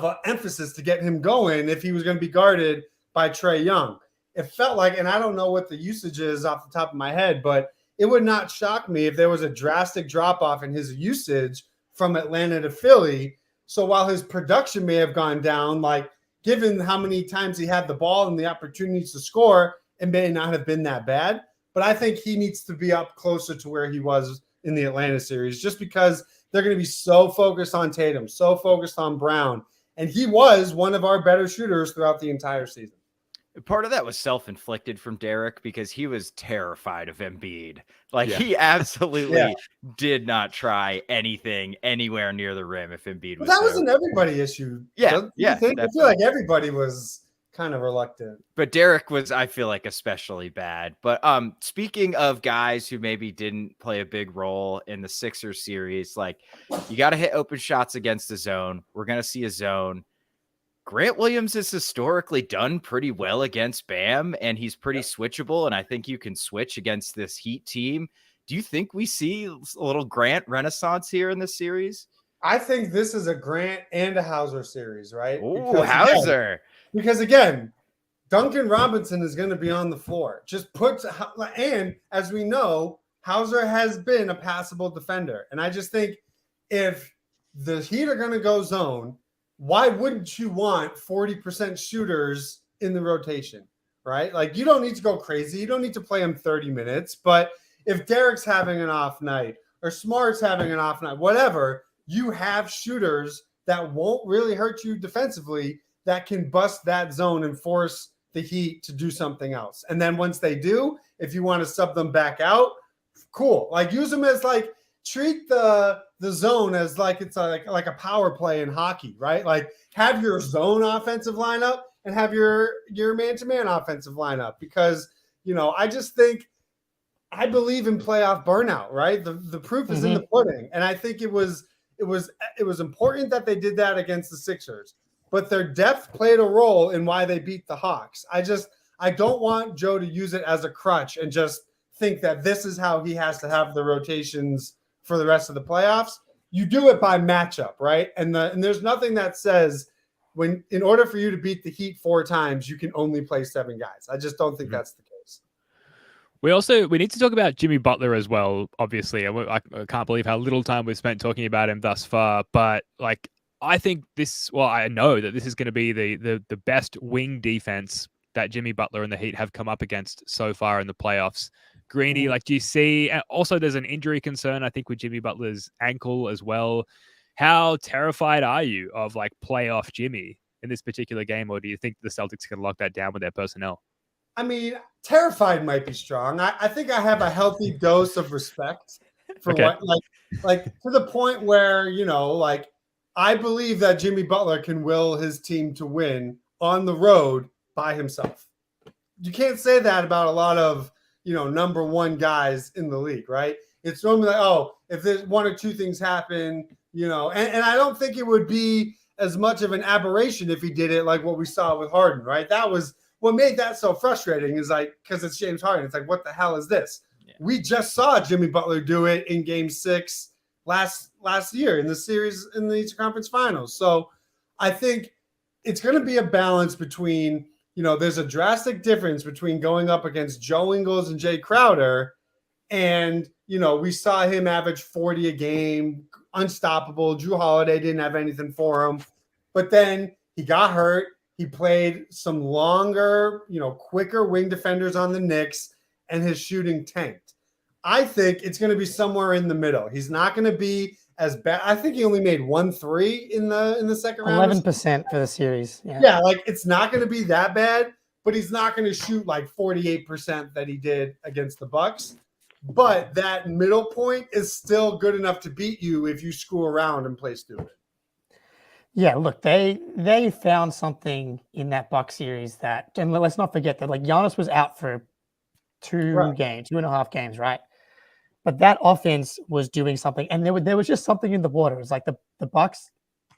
an emphasis to get him going if he was going to be guarded by Trae Young. It felt like, and I don't know what the usage is off the top of my head, but it would not shock me if there was a drastic drop-off in his usage from Atlanta to Philly. So while his production may have gone down, like given how many times he had the ball and the opportunities to score, it may not have been that bad. But I think he needs to be up closer to where he was in the Atlanta series, just because they're going to be so focused on Tatum, so focused on Brown. And he was one of our better shooters throughout the entire season. Part of that was self-inflicted from Derek because he was terrified of Embiid. Like he absolutely did not try anything anywhere near the rim if Embiid was. But that was an everybody issue. Yeah, I feel like everybody was kind of reluctant. But Derek was, I feel like, especially bad. But speaking of guys who maybe didn't play a big role in the Sixers series, like you got to hit open shots against the zone. We're gonna see a zone. Grant Williams has historically done pretty well against Bam, and he's pretty switchable, and I think you can switch against this Heat team. Do you think we see a little Grant renaissance here in this series? I think this is a Grant and a Hauser series, right? Oh, Hauser. Because again, Duncan Robinson is going to be on the floor. And as we know, Hauser has been a passable defender. And I just think if the Heat are going to go zone, why wouldn't you want 40% shooters in the rotation, right? Like you don't need to go crazy. You don't need to play them 30 minutes. But if Derek's having an off night or Smart's having an off night, whatever, you have shooters that won't really hurt you defensively that can bust that zone and force the Heat to do something else. And then once they do, if you want to sub them back out, cool. Like use them as like, treat the zone as like it's like a power play in hockey, right? Like have your zone offensive lineup and have your man-to-man offensive lineup because, I just think I believe in playoff burnout, right? The proof is in the pudding. And I think it was important that they did that against the Sixers, but their depth played a role in why they beat the Hawks. I don't want Joe to use it as a crutch and just think that this is how he has to have the rotations for the rest of the playoffs. You do it by matchup, right? And there's nothing that says in order for you to beat the Heat 4 times, you can only play 7 guys. I just don't think that's the case. We need to talk about Jimmy Butler as well, obviously. I can't believe how little time we've spent talking about him thus far, but like I think I know that this is going to be the best wing defense that Jimmy Butler and the Heat have come up against so far in the playoffs. Greenie, like, do you see? Also, there's an injury concern, I think, with Jimmy Butler's ankle as well. How terrified are you of like playoff Jimmy in this particular game, or do you think the Celtics can lock that down with their personnel? I mean, terrified might be strong. I think I have a healthy dose of respect for what, like to the point where like I believe that Jimmy Butler can will his team to win on the road by himself. You can't say that about a lot of number one guys in the league, right? It's normally like, if there's 1 or 2 things happen, and I don't think it would be as much of an aberration if he did it like what we saw with Harden, right? That was what made that so frustrating is like, because it's James Harden. It's like, what the hell is this? Yeah. We just saw Jimmy Butler do it in game 6 last year in the series in the Eastern Conference Finals. So I think it's going to be a balance between, there's a drastic difference between going up against Joe Ingles and Jay Crowder. And, we saw him average 40 a game, unstoppable. Drew Holiday didn't have anything for him. But then he got hurt. He played some longer, quicker wing defenders on the Knicks, and his shooting tanked. I think it's going to be somewhere in the middle. He's not going to be as bad. I think he only made 1 3 in the second round. 11% for the series. Yeah, like it's not going to be that bad, but he's not going to shoot like 48% that he did against the Bucks. But that middle point is still good enough to beat you if you screw around and play stupid. Yeah, look, they found something in that Bucks series that, and let's not forget that like Giannis was out for 2.5 games, right? But that offense was doing something, and there was just something in the water. It was like the Bucks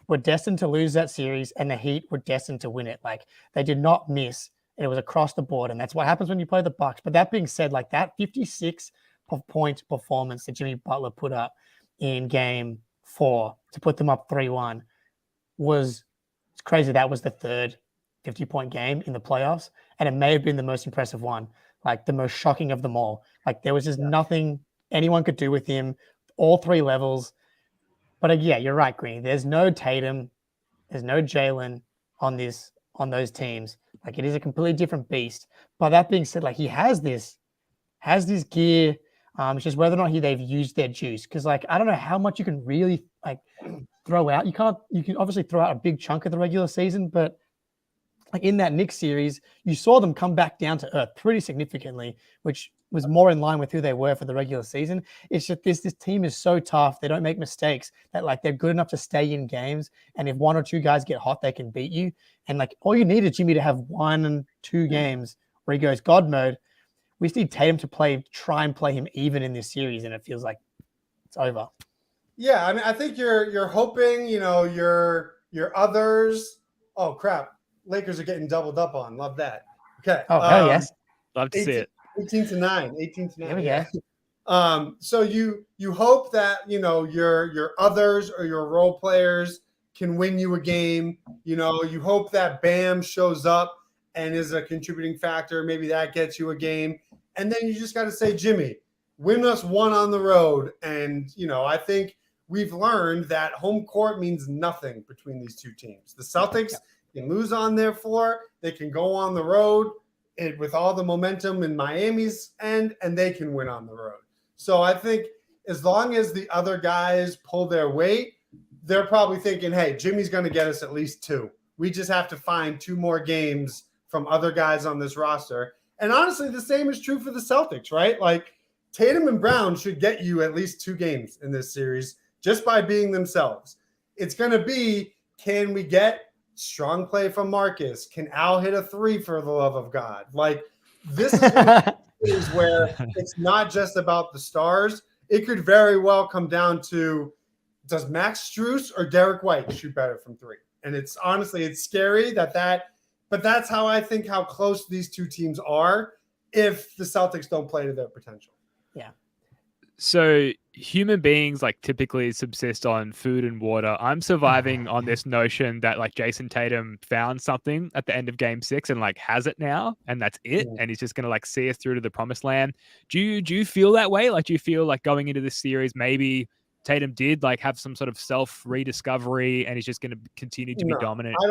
were destined to lose that series, and the Heat were destined to win it. Like, they did not miss. It was across the board, and that's what happens when you play the Bucks. But that being said, like that 56-point performance that Jimmy Butler put up in Game 4 to put them up 3-1 was crazy. That was the third 50-point game in the playoffs, and it may have been the most impressive one, like the most shocking of them all. Like there was just nothing anyone could do with him, all three levels. But yeah, you're right, Greeny. There's no Tatum, there's no Jalen on those teams. Like it is a completely different beast. But that being said, like he has this gear. It's just whether or not they've used their juice. Because like I don't know how much you can really like throw out. You can obviously throw out a big chunk of the regular season, but like in that Knicks series, you saw them come back down to earth pretty significantly, which was more in line with who they were for the regular season. It's just this team is so tough. They don't make mistakes, that like they're good enough to stay in games. And if one or two guys get hot, they can beat you. And like all you need is Jimmy to have 1 and 2 games where he goes God mode. We just need Tatum to try and play him even in this series, and it feels like it's over. Yeah, I mean, I think you're hoping, your others. Oh crap! Lakers are getting doubled up on. Love that. Okay. Oh hell yes. Love to see it. 18-9. 18-9. There we go. So you hope that your others or your role players can win you a game. You hope that Bam shows up and is a contributing factor. Maybe that gets you a game. And then you just got to say, Jimmy, win us one on the road. And, I think we've learned that home court means nothing between these two teams. The Celtics can lose on their floor. They can go on the road with all the momentum in Miami's end, and they can win on the road. So I think as long as the other guys pull their weight, they're probably thinking, hey, Jimmy's going to get us at least 2. We just have to find 2 more games from other guys on this roster. And honestly, the same is true for the Celtics, right? Like Tatum and Brown should get you at least 2 games in this series just by being themselves. It's going to be, can we get strong play from Marcus? Can Al hit a 3 for the love of God? Like this is where it's not just about the stars. It could very well come down to, does Max Strus or Derek White shoot better from 3? And it's scary but that's how I think how close these two teams are if the Celtics don't play to their potential. Yeah. So human beings like typically subsist on food and water. I'm surviving on this notion that like Jayson Tatum found something at the end of Game 6 and like has it now, and that's it. And he's just gonna like see us through to the promised land. Do you feel that way? Like, do you feel like going into this series, maybe Tatum did like have some sort of self rediscovery and he's just going to continue to be dominant? I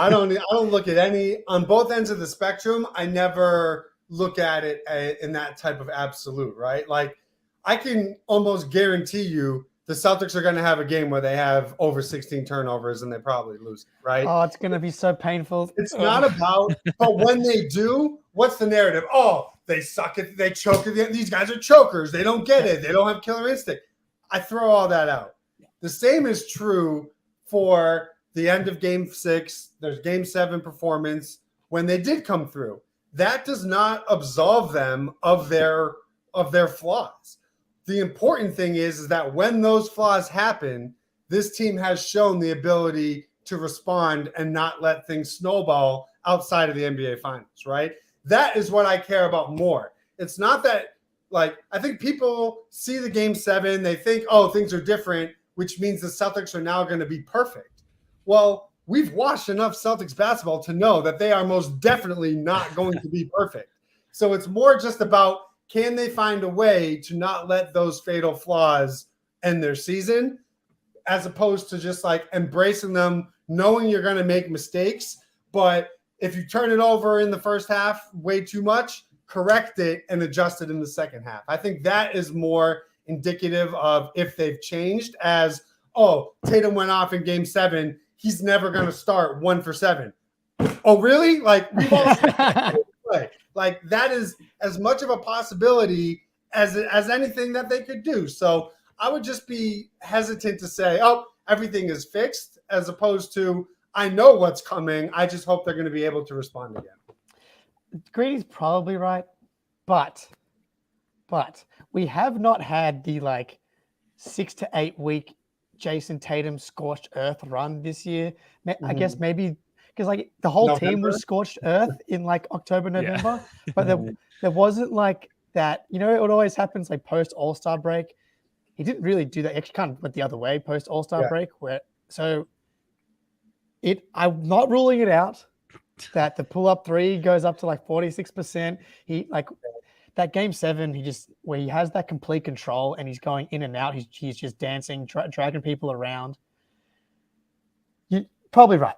don't look at any on both ends of the spectrum. I never look at it in that type of absolute, right? Like I can almost guarantee you the Celtics are going to have a game where they have over 16 turnovers and they probably lose it, right? Oh, it's going to be so painful. It's not about, but when they do, what's the narrative? Oh, they suck at, they choke at the end. These guys are chokers. They don't get it. They don't have killer instinct. I throw all that out. The same is true for the end of Game 6. There's Game 7 performance when they did come through. That does not absolve them of their flaws. The important thing is that when those flaws happen, this team has shown the ability to respond and not let things snowball outside of the NBA Finals, right? That is what I care about more. It's not that, like, I think people see the Game 7, they think, oh, things are different, which means the Celtics are now going to be perfect. Well, we've watched enough Celtics basketball to know that they are most definitely not going to be perfect. So it's more just about, can they find a way to not let those fatal flaws end their season, as opposed to just like embracing them, knowing you're going to make mistakes. But if you turn it over in the first half way too much, correct it and adjust it in the second half. I think that is more indicative of if they've changed, as, oh, Tatum went off in Game 7. He's never going to start 1 for 7. Oh, really? Like, we've all play. Like, that is as much of a possibility as anything that they could do. So I would just be hesitant to say, oh, everything is fixed, as opposed to, I know what's coming. I just hope they're going to be able to respond again. Greenie's probably right, but we have not had the like 6 to 8 week Jayson Tatum scorched earth run this year. I Mm-hmm. guess maybe because like the whole team was scorched earth in like October, November, but there wasn't like that. You know, it always happens like post All-Star break. He didn't really do that. Actually, kind of went the other way post All-Star break. I'm not ruling it out that the pull-up three goes up to like 46%. He like that game 7, where he has that complete control and he's going in and out. He's just dancing, dragging people around. You're probably right.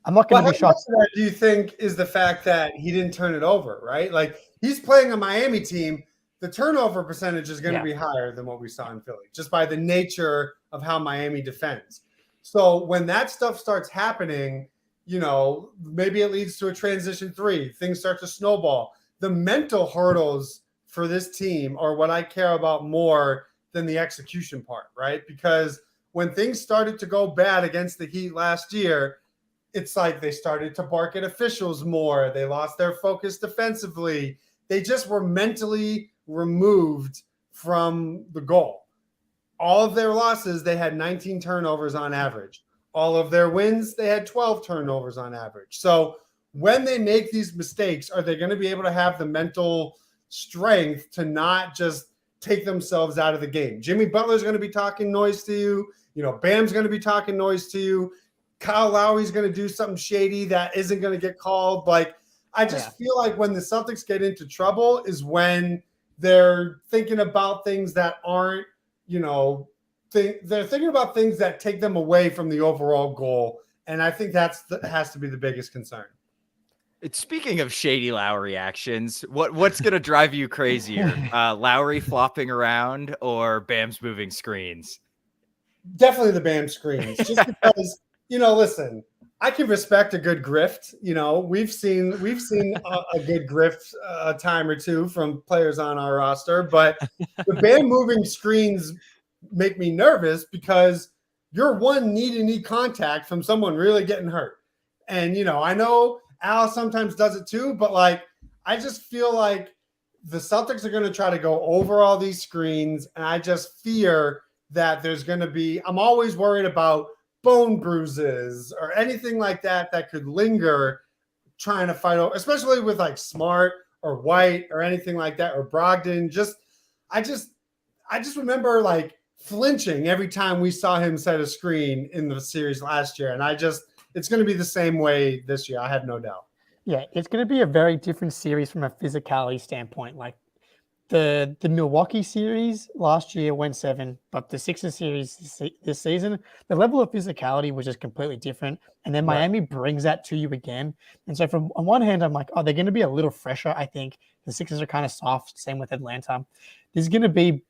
I'm not going to be shocked. How much of that do you think is the fact that he didn't turn it over, right? Like he's playing a Miami team. The turnover percentage is going to be higher than what we saw in Philly, just by the nature of how Miami defends. So when that stuff starts happening, you know, maybe it leads to a transition 3. Things start to snowball. The mental hurdles for this team are what I care about more than the execution part, right? Because when things started to go bad against the Heat last year, it's like they started to bark at officials more. They lost their focus defensively. They just were mentally removed from the goal. All of their losses, they had 19 turnovers on average. All of their wins, they had 12 turnovers on average. So when they make these mistakes, are they going to be able to have the mental strength to not just take themselves out of the game? Jimmy Butler's going to be talking noise to you. You know, Bam's going to be talking noise to you. Kyle Lowry's going to do something shady that isn't going to get called. Like, I just feel like when the Celtics get into trouble is when they're thinking about things that aren't, you know, they're thinking about things that take them away from the overall goal. And I think has to be the biggest concern. Speaking of shady Lowry actions, what's going to drive you crazier? Lowry flopping around or Bam's moving screens? Definitely the Bam screens, just because, you know, listen, I can respect a good grift. You know, we've seen a good grift a time or two from players on our roster, but the Bam moving screens make me nervous because you're one knee-to-knee contact from someone really getting hurt. And, you know, I know Al sometimes does it too, but like, I just feel like the Celtics are going to try to go over all these screens. And I just fear that there's going to be, I'm always worried about bone bruises or anything like that could linger trying to fight over, especially with like Smart or White or anything like that, or Brogdon. I just remember like flinching every time we saw him set a screen in the series last year. And it's going to be the same way this year. I have no doubt. Yeah, it's going to be a very different series from a physicality standpoint. Like the Milwaukee series last year went 7, but the Sixers series this season, the level of physicality was just completely different. And then Miami brings that to you again. And so on one hand, I'm like, oh, they're going to be a little fresher. I think the Sixers are kind of soft. Same with Atlanta. This is going to be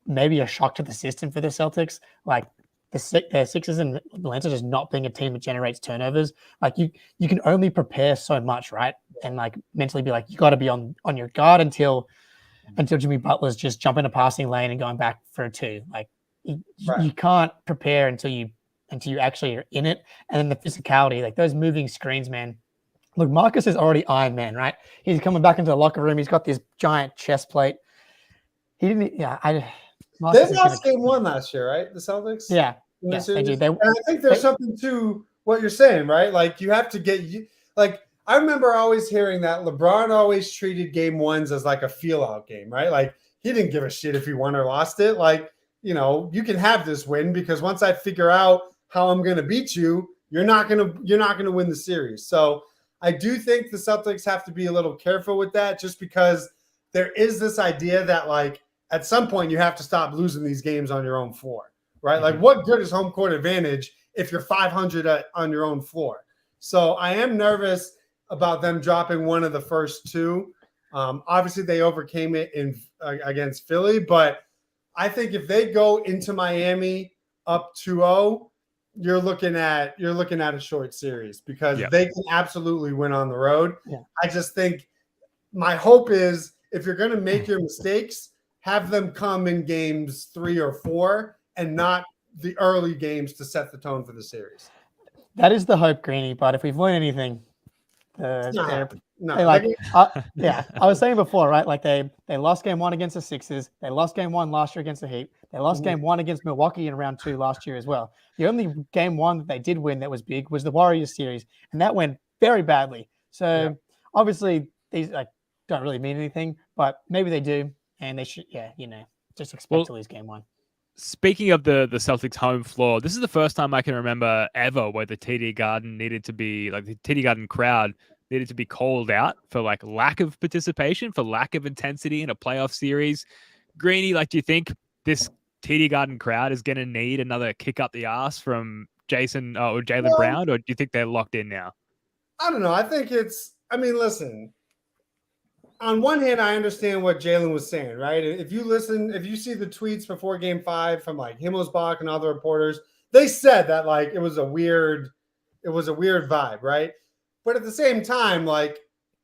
maybe a shock to the system for the Celtics. Like the Sixers and Atlanta just not being a team that generates turnovers. Like you can only prepare so much, right? And like mentally be like, you got to be on your guard until Jimmy Butler's just jumping a passing lane and going back for a 2. Like you can't prepare until you actually are in it. And then the physicality, like those moving screens, man. Look, Marcus is already Iron Man, right? He's coming back into the locker room. He's got this giant chest plate. He didn't. Yeah, they lost game 1 last year, right? The Celtics. Yeah, yes, they did. And I think there's something to what you're saying, right? Like you have to get like. I remember always hearing that LeBron always treated game 1s as like a feel-out game, right? Like he didn't give a shit if he won or lost it. Like, you know, you can have this win because once I figure out how I'm going to beat you, you're not going to win the series. So I do think the Celtics have to be a little careful with that, just because there is this idea that like at some point you have to stop losing these games on your own floor, right? Mm-hmm. Like what good is home court advantage if you're 500 on your own floor? So I am nervous about them dropping one of the first 2. Obviously, they overcame it against Philly, but I think if they go into Miami up 2-0, you're looking at a short series because they can absolutely win on the road. Yeah. I just think my hope is if you're going to make your mistakes, have them come in games 3 or 4 and not the early games to set the tone for the series. That is the hope, Greenie. But if we've learned anything, No, They I was saying before, right? Like they lost game 1 against the Sixers. They lost game 1 last year against the Heat. They lost game 1 against Milwaukee in round 2 last year as well. The only game 1 that they did win that was big was the Warriors series, and that went very badly. So obviously these don't really mean anything, but maybe they do, and they should. Yeah, just expect to lose game 1. Speaking of the Celtics home floor, this is the first time I can remember ever where the TD Garden needed to be the TD Garden crowd needed to be called out for lack of participation, for lack of intensity in a playoff series. Greenie, do you think this TD Garden crowd is going to need another kick up the ass from Jayson or Jaylen Brown, or do you think they're locked in now? I don't know. I think listen, on one hand, I understand what Jaylen was saying, right? If you see the tweets before game 5 from Himmelsbach and other reporters, they said that it was a weird vibe, right? But at the same time,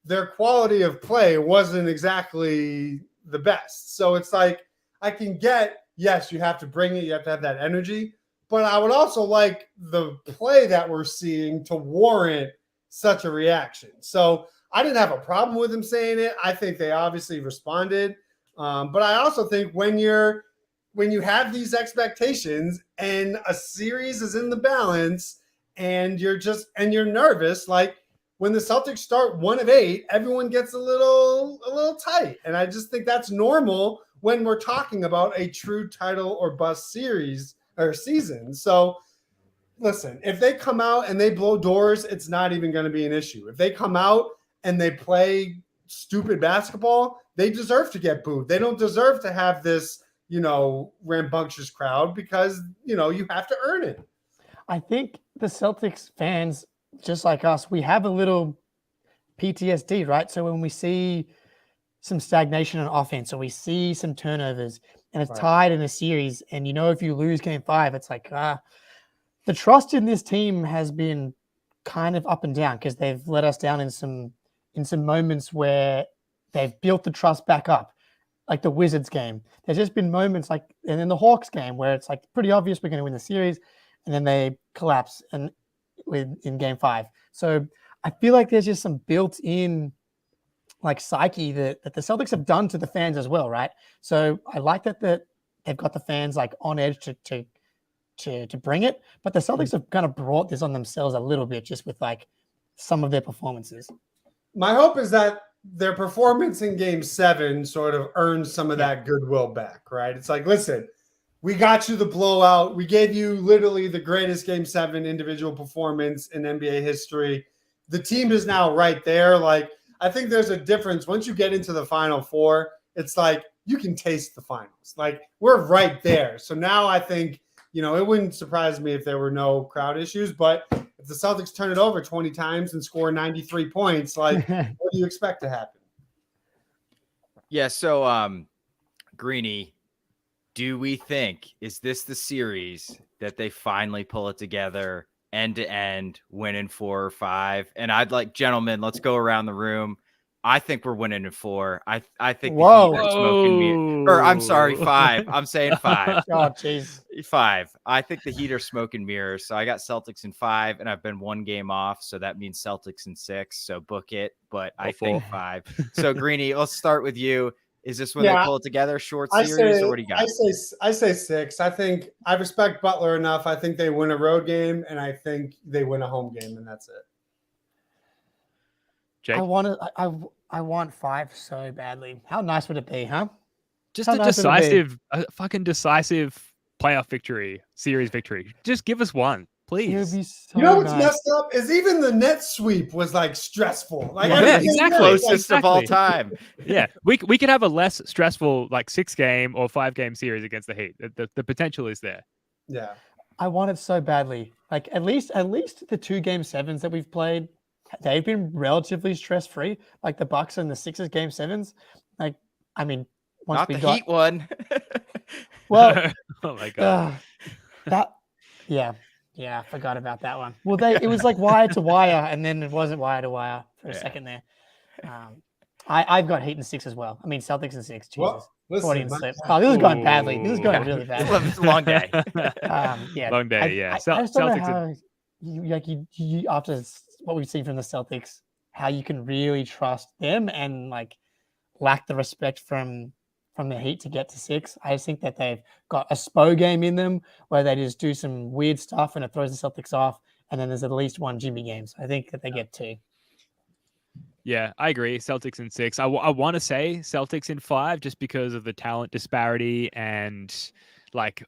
their quality of play wasn't exactly the best. So it's I can get, yes, you have to bring it, you have to have that energy, but I would also like the play that we're seeing to warrant such a reaction. So I didn't have a problem with him saying it. I think they obviously responded. But I also think when you have these expectations and a series is in the balance and you're nervous, when the Celtics start 1 of 8, everyone gets a little tight. And I just think that's normal when we're talking about a true title or bust series or season. So listen, if they come out and they blow doors, it's not even going to be an issue. If they come out and they play stupid basketball, they deserve to get booed. They don't deserve to have this, rambunctious crowd because, you have to earn it. I think the Celtics fans, just like us, we have a little PTSD, right? So when we see some stagnation on offense or we see some turnovers and it's tied in a series and, if you lose game 5, it's the trust in this team has been kind of up and down because they've let us down in some moments where they've built the trust back up, like the Wizards game. There's just been moments and in the Hawks game where it's pretty obvious we're going to win the series, and then they collapse in game 5. So I feel like there's just some built-in psyche that the Celtics have done to the fans as well, right? So I like that they've got the fans on edge to bring it, but the Celtics have kind of brought this on themselves a little bit just with some of their performances. My hope is that their performance in game 7 sort of earns some of that goodwill back, right? It's listen, we got you the blowout. We gave you literally the greatest game 7 individual performance in NBA history. The team is now right there. I think there's a difference. Once you get into the Final Four, it's you can taste the finals. We're right there. So now I think, it wouldn't surprise me if there were no crowd issues, but if the Celtics turn it over 20 times and score 93 points, what do you expect to happen? Yeah. So, Greenie, do we think, is this the series that they finally pull it together end to end, winning 4 or 5? And I'd gentlemen, let's go around the room. I think we're winning in 4. I think the Heat are smoking me. Or I'm sorry, 5. I'm saying 5. Oh, jeez. 5. I think the Heat are smoking mirrors. So I got Celtics in 5, and I've been 1 game off. So that means Celtics in 6. So book it. But I think 5. So Greenie, let's start with you. Is this when they pull it together? Short series, or what do you got? I say 6. I think I respect Butler enough. I think they win a road game, and I think they win a home game, and that's it. Jake? I want 5 so badly. How nice would it be, huh? Just a fucking decisive playoff victory, series victory. Just give us one, please. It would be so what's nice. messed up is even the net sweep was stressful. Exactly. Closest of all time. Yeah, we could have a less stressful 6-game or 5-game series against the Heat. The potential is there. Yeah, I want it so badly. At least the 2 game 7s that we've played, they've been relatively stress-free. The Bucks and the Sixers game 7s. Once not we the got Heat one. Well, oh my god, yeah, I forgot about that one. Well, it was wire to wire, and then it wasn't wire to wire for a second there. I've got Heat in 6 as well. I mean, Celtics in 6. Jesus. Well, listen, this is going badly. This is going really bad. It's a long day. Long day. I just don't know how you after what we've seen from the Celtics, how you can really trust them and like lack the respect from the Heat to get to 6. I just think that they've got a Spo game in them where they just do some weird stuff and it throws the Celtics off. And then there's at least one Jimmy game. So I think that they get 2. Yeah, I agree. Celtics in 6. I want to say Celtics in 5 just because of the talent disparity and like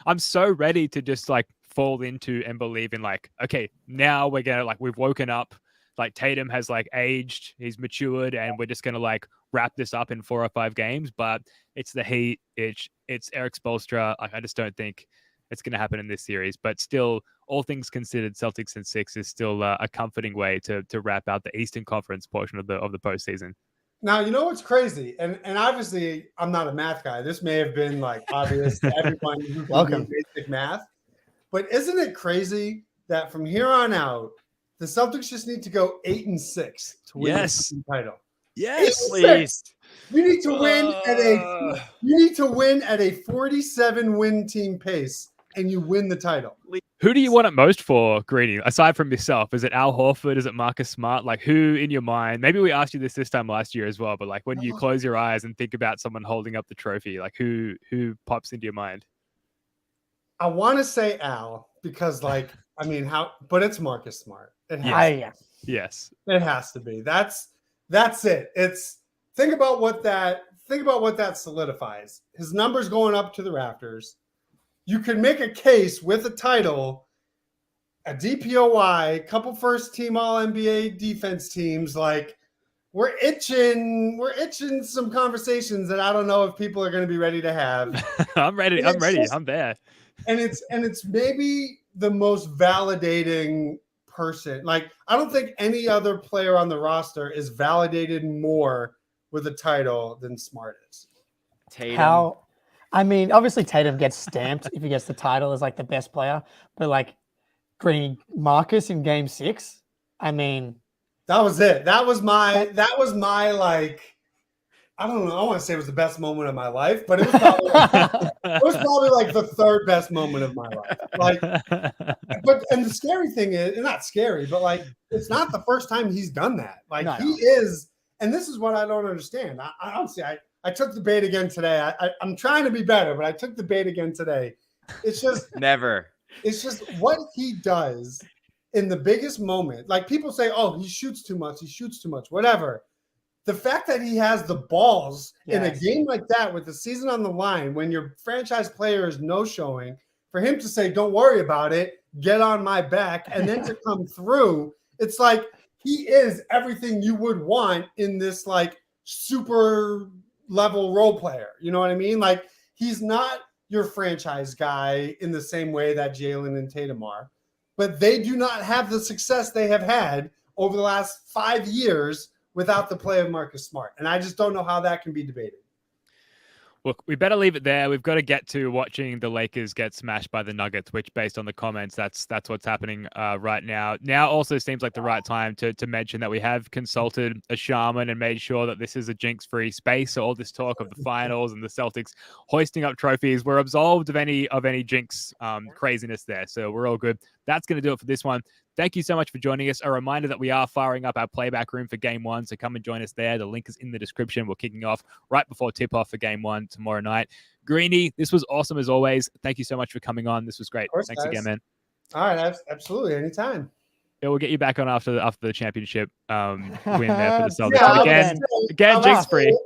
I'm so ready to just like fall into and believe in like, okay, now we're gonna like we've woken up. Like Tatum has like aged, he's matured, and we're just gonna like wrap this up in 4 or 5 games. But it's the Heat, it's Eric Spoelstra. Like I just don't think it's gonna happen in this series. But still, all things considered, Celtics in 6 is still a comforting way to wrap out the Eastern Conference portion of the postseason. Now, you know what's crazy? And obviously, I'm not a math guy. This may have been like obvious to everyone who can do basic math. But isn't it crazy that from here on out, the Celtics just need to go 8-6 to win the title? Yes, please. You need to win at a 47 win team pace, and you win the title. Who do you want it most for, Greenie? Aside from yourself, is it Al Horford? Is it Marcus Smart? Like, who in your mind? Maybe we asked you this time last year as well. But like, when you close your eyes and think about someone holding up the trophy, like who pops into your mind? I want to say Al because, like, I mean, but it's Marcus Smart. It has yes, it has to be. That's it. It's think about what that solidifies. His numbers going up to the rafters. You could make a case with a title, a DPOY, couple first team All NBA defense teams. Like we're itching some conversations that I don't know if people are going to be ready to have. I'm ready. I'm there. And it's maybe the most validating person. Like I don't think any other player on the roster is validated more with a title than Smart is. Tatum. I mean, obviously Tatum gets stamped if he gets the title as like the best player, but like Marcus in Game 6, I mean, that was it. That was my like, I don't know. I want to say it was the best moment of my life, but it was probably like the third best moment of my life. Like, and the scary thing is, not scary, but like, it's not the first time he's done that. Like he is, and this is what I don't understand. I honestly, I took the bait again today. I'm trying to be better, but I took the bait again today. It's just never. It's just what he does in the biggest moment. Like people say, oh, he shoots too much, whatever. The fact that he has the balls in a game like that with the season on the line, when your franchise player is no-showing, for him to say, don't worry about it, get on my back, and then to come through, it's like he is everything you would want in this like super level role player. You know what I mean? Like he's not your franchise guy in the same way that Jalen and Tatum are, but they do not have the success they have had over the last 5 years without the play of Marcus Smart. And I just don't know how that can be debated. Look, we better leave it there. We've got to get to watching the Lakers get smashed by the Nuggets, which based on the comments, that's what's happening right now. Now also seems like the right time to mention that we have consulted a shaman and made sure that this is a jinx-free space. So all this talk of the finals and the Celtics hoisting up trophies, we're absolved of any jinx craziness there. So we're all good. That's going to do it for this one. Thank you so much for joining us. A reminder that we are firing up our playback room for Game 1, so come and join us there. The link is in the description. We're kicking off right before tip-off for Game 1 tomorrow night. Greenie, this was awesome as always. Thank you so much for coming on. This was great. Course, thanks again, man. All right, absolutely. Anytime. Yeah, we'll get you back on after the championship win there for the Celtics. But again, jinx-free.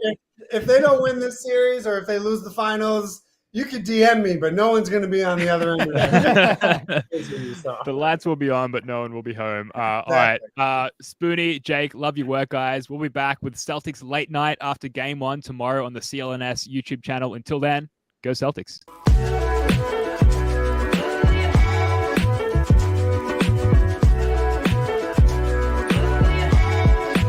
If they don't win this series or if they lose the finals, you could DM me, but no one's going to be on the other end of that. The lads will be on, but no one will be home. Exactly. All right. Spoonie, Jake, love your work, guys. We'll be back with Celtics late night after Game 1 tomorrow on the CLNS YouTube channel. Until then, go Celtics.